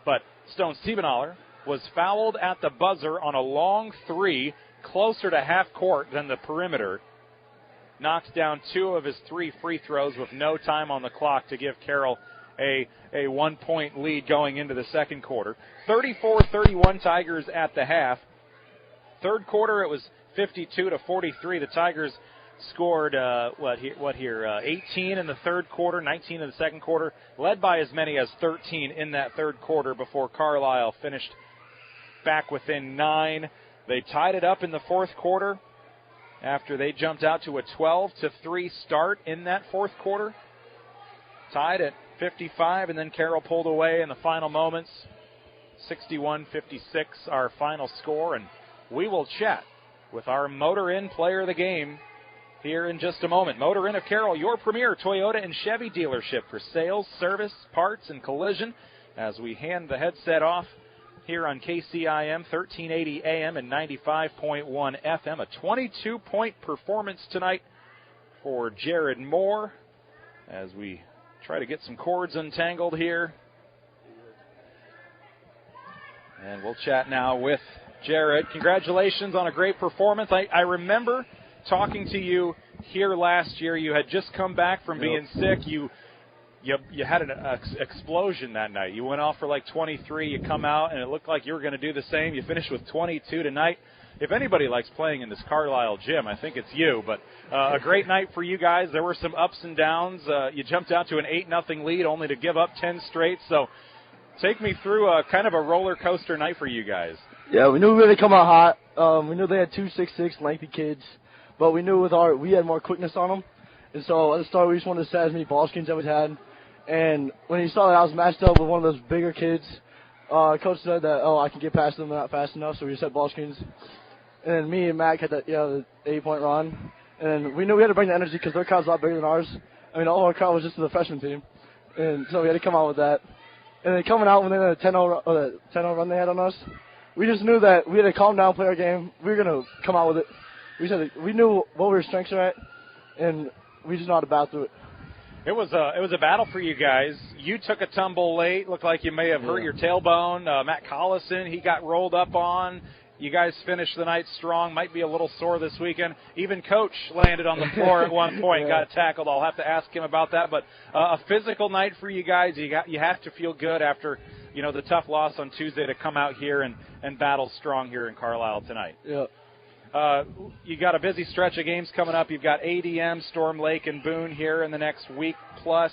but Stone Siebenthaler was fouled at the buzzer on a long 3 closer to half court than the perimeter. Knocked down 2 of his 3 free throws with no time on the clock to give Carroll a 1-point lead going into the second quarter. 34-31 Tigers at the half. Third quarter it was 52-43. The Tigers scored 18 in the third quarter, 19 in the second quarter, led by as many as 13 in that third quarter before Carlisle finished back within 9. They tied it up in the fourth quarter after they jumped out to a 12-3 start in that fourth quarter. Tied at 55, and then Carroll pulled away in the final moments. 61-56, our final score, and we will chat with our Motor Inn player of the game here in just a moment. Motor Inn of Carroll, your premier Toyota and Chevy dealership for sales, service, parts, and collision, as we hand the headset off here on KCIM 1380 AM and 95.1 FM. A 22-point performance tonight for Jared Moore as we try to get some cords untangled here. And we'll chat now with Jared. Congratulations on a great performance. I remember talking to you here last year. You had just come back from being sick. You had an explosion that night. You went off for like 23. You come out, and it looked like you were going to do the same. You finished with 22 tonight. If anybody likes playing in this Carlisle gym, I think it's you. But a great night for you guys. There were some ups and downs. You jumped out to an 8-0 lead only to give up 10 straight. So take me through a kind of a roller coaster night for you guys. Yeah, we knew we were going to come out hot. We knew they had 2 6'6" lengthy kids. But we knew we had more quickness on them. And so at the start, we just wanted to set as many ball screens as we had. And when he saw that I was matched up with one of those bigger kids, coach said that, I can get past them, they're not fast enough, so we just set ball screens. And then me and Mac had the 8-point run. And we knew we had to bring the energy because their crowd's a lot bigger than ours. I mean, all our crowd was just the freshman team. And so we had to come out with that. And then coming out when they had a 10-0 run they had on us, we just knew that we had to calm down, play our game. We were going to come out with it. We knew what our strengths were at, and we just know how to battle through it. It was a battle for you guys. You took a tumble late. Looked like you may have hurt your tailbone. Matt Collison, he got rolled up on. You guys finished the night strong. Might be a little sore this weekend. Even Coach landed on the floor at one point, got tackled. I'll have to ask him about that. But a physical night for you guys. You have to feel good after the tough loss on Tuesday to come out here and battle strong here in Carlisle tonight. Yeah. You got a busy stretch of games coming up. You've got ADM, Storm Lake, and Boone here in the next week plus.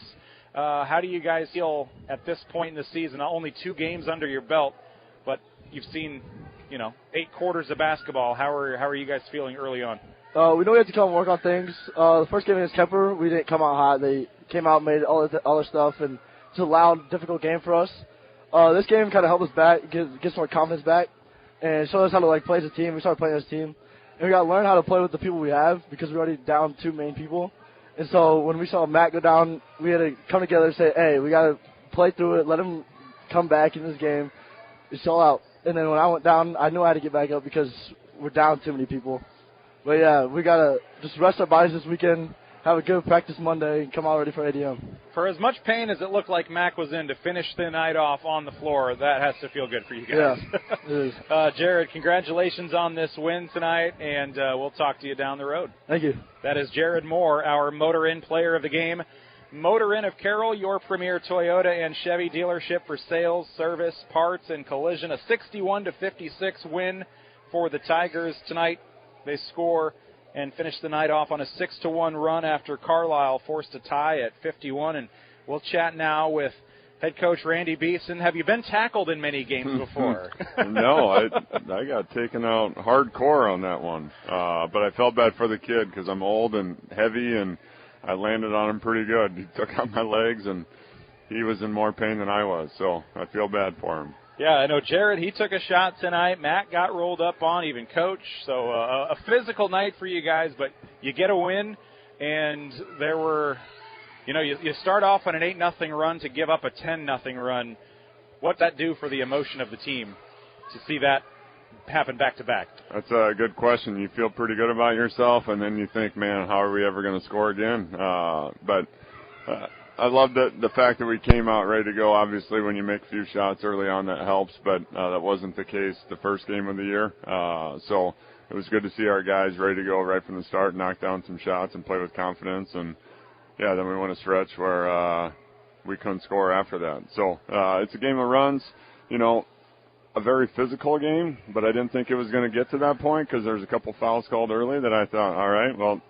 How do you guys feel at this point in the season? Not only 2 games under your belt, but you've seen 8 quarters of basketball. How are you guys feeling early on? We know we have to come and work on things. The first game against Kemper, we didn't come out hot. They came out and made all the other stuff, and it's a loud, difficult game for us. This game kind of helped us back, get some more confidence back, and showed us how to play as a team. We started playing as a team. And we got to learn how to play with the people we have because we're already down 2 main people. And so when we saw Matt go down, we had to come together and say, hey, we got to play through it, let him come back in this game. It's all out. And then when I went down, I knew I had to get back up because we're down too many people. But, yeah, we got to just rest our bodies this weekend, have a good practice Monday, and come out ready for ADM. For as much pain as it looked like Mac was in to finish the night off on the floor, that has to feel good for you guys. Yeah, it is. Jared, congratulations on this win tonight, and we'll talk to you down the road. Thank you. That is Jared Moore, our Motor Inn player of the game. Motor Inn of Carroll, your premier Toyota and Chevy dealership for sales, service, parts, and collision. A 61-56 win for the Tigers tonight. They score and finished the night off on a 6-1 run after Carlisle forced a tie at 51. And we'll chat now with head coach Randy Beeson. Have you been tackled in many games before? No, I got taken out hardcore on that one. But I felt bad for the kid because I'm old and heavy, and I landed on him pretty good. He took out my legs, and he was in more pain than I was, so I feel bad for him. Yeah, I know Jared, he took a shot tonight. Matt got rolled up on, even Coach. So a physical night for you guys, but you get a win, and there were, you start off on an 8-0 run to give up a 10-0 run. What'd that do for the emotion of the team to see that happen back-to-back? That's a good question. You feel pretty good about yourself, and then you think, man, how are we ever going to score again? But I love the fact that we came out ready to go. Obviously, when you make a few shots early on, that helps, but that wasn't the case the first game of the year. So it was good to see our guys ready to go right from the start, knock down some shots, and play with confidence. And, yeah, then we went a stretch where we couldn't score after that. So it's a game of runs, a very physical game, but I didn't think it was going to get to that point because there's a couple fouls called early that I thought, all right, well,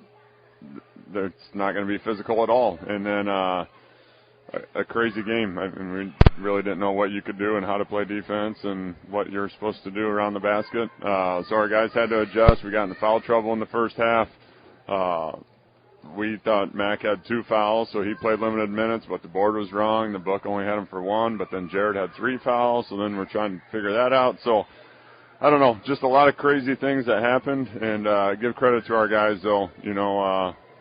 it's not going to be physical at all. And then a crazy game. I mean, we really didn't know what you could do and how to play defense and what you're supposed to do around the basket. So our guys had to adjust. We got into foul trouble in the first half. We thought Mac had 2 fouls, so he played limited minutes, but the board was wrong. The book only had him for 1, but then Jared had 3 fouls, so then we're trying to figure that out. So I don't know, just a lot of crazy things that happened, and give credit to our guys, though.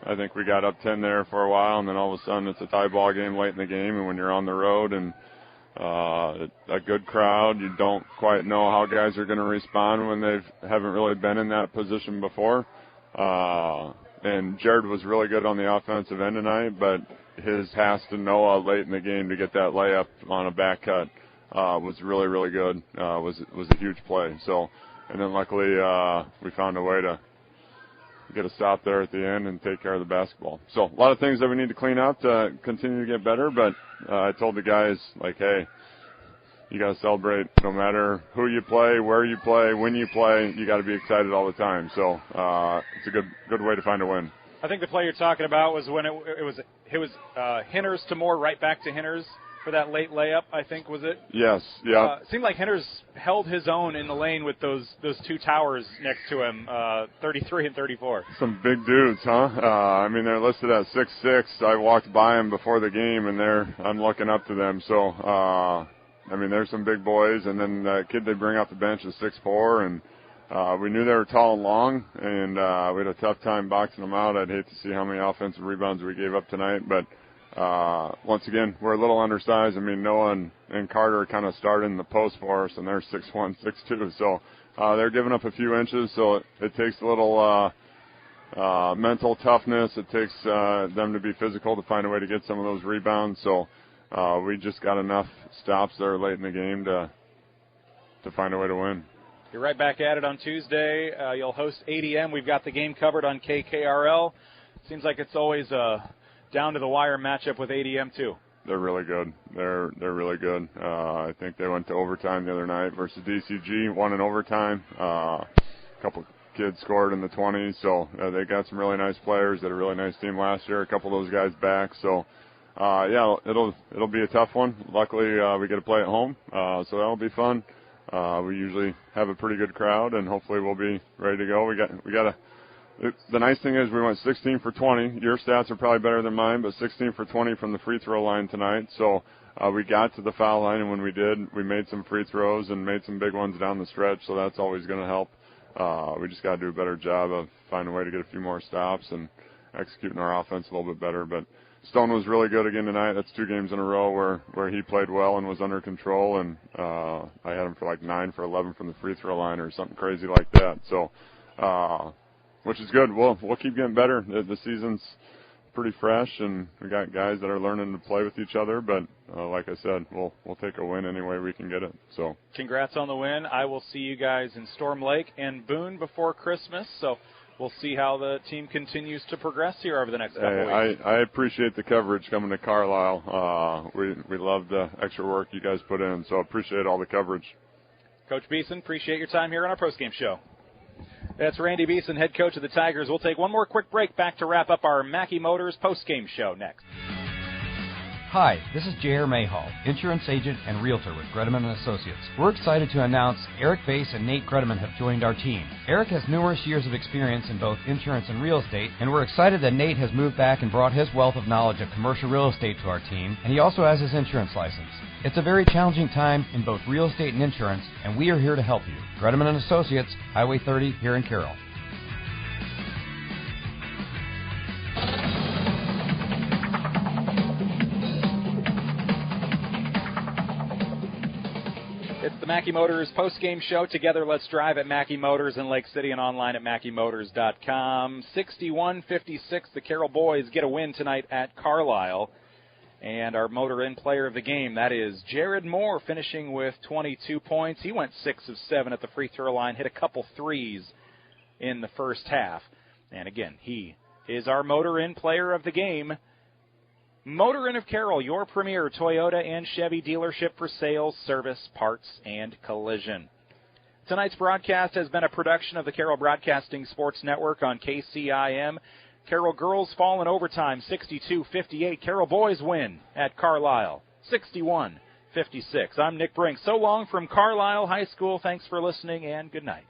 I think we got up 10 there for a while, and then all of a sudden it's a tie ball game late in the game, and when you're on the road and a good crowd, you don't quite know how guys are going to respond when they haven't really been in that position before. And Jared was really good on the offensive end tonight, but his pass to Noah late in the game to get that layup on a back cut was really, really good. Was a huge play. So, and then luckily we found a way to get a stop there at the end and take care of the basketball. So a lot of things that we need to clean up to continue to get better, but I told the guys, hey, you got to celebrate no matter who you play, where you play, when you play. You got to be excited all the time. So it's a good way to find a win. I think the play you're talking about was when it was Henners to Moore, right back to Henners for that late layup, I think, was it? Yes, yeah. It seemed like Henners held his own in the lane with those 2 towers next to him, 33 and 34. Some big dudes, huh? They're listed at 6'6". I walked by them before the game, and I'm looking up to them. So, there's some big boys, and then the kid they bring off the bench is 6'4", and we knew they were tall and long, and we had a tough time boxing them out. I'd hate to see how many offensive rebounds we gave up tonight, but once again, we're a little undersized. Noah and Carter kind of started in the post for us, and they're 6'1", 6'2", so they're giving up a few inches, so it takes a little mental toughness. It takes them to be physical to find a way to get some of those rebounds, so we just got enough stops there late in the game to find a way to win. You're right back at it on Tuesday. You'll host ADM. We've got the game covered on KKRL. Seems like it's always a down-to-the-wire matchup with ADM, too. They're really good. They're really good. I think they went to overtime the other night versus DCG, won in overtime. A couple kids scored in the 20s, so they got some really nice players. They had a really nice team last year. A couple of those guys back, so it'll be a tough one. Luckily, we get to play at home, so that'll be fun. We usually have a pretty good crowd, and hopefully we'll be ready to go. The nice thing is we went 16 for 20. Your stats are probably better than mine, but 16 for 20 from the free throw line tonight. So we got to the foul line, and when we did, we made some free throws and made some big ones down the stretch, so that's always going to help. We just got to do a better job of finding a way to get a few more stops and executing our offense a little bit better. But Stone was really good again tonight. That's 2 games in a row where he played well and was under control, and I had him for 9 for 11 from the free throw line or something crazy like that. So, which is good. We'll keep getting better. The season's pretty fresh, and we got guys that are learning to play with each other. But like I said, we'll take a win any way we can get it. So, congrats on the win. I will see you guys in Storm Lake and Boone before Christmas. So, we'll see how the team continues to progress here over the next couple weeks. I appreciate the coverage coming to Carlisle. We love the extra work you guys put in, so appreciate all the coverage. Coach Beeson, appreciate your time here on our postgame show. That's Randy Beeson, head coach of the Tigers. We'll take one more quick break back to wrap up our Mackey Motors postgame show next. Hi, this is J.R. Mayhall, insurance agent and realtor with Gredeman & Associates. We're excited to announce Eric Bass and Nate Gredeman have joined our team. Eric has numerous years of experience in both insurance and real estate, and we're excited that Nate has moved back and brought his wealth of knowledge of commercial real estate to our team, and he also has his insurance license. It's a very challenging time in both real estate and insurance, and we are here to help you. Gredeman & Associates, Highway 30 here in Carroll. It's the Mackey Motors postgame show. Together, let's drive at Mackey Motors in Lake City and online at MackeyMotors.com. 61-56, the Carroll boys get a win tonight at Carlisle. And our motor in player of the game, that is Jared Moore, finishing with 22 points. He went 6 of 7 at the free throw line, hit a couple threes in the first half. And again, he is our motor in player of the game. Motor Inn of Carroll, your premier Toyota and Chevy dealership for sales, service, parts, and collision. Tonight's broadcast has been a production of the Carroll Broadcasting Sports Network on KCIM. Carroll girls fall in overtime, 62-58. Carroll boys win at Carlisle, 61-56. I'm Nick Brink. So long from Carlisle High School. Thanks for listening, and good night.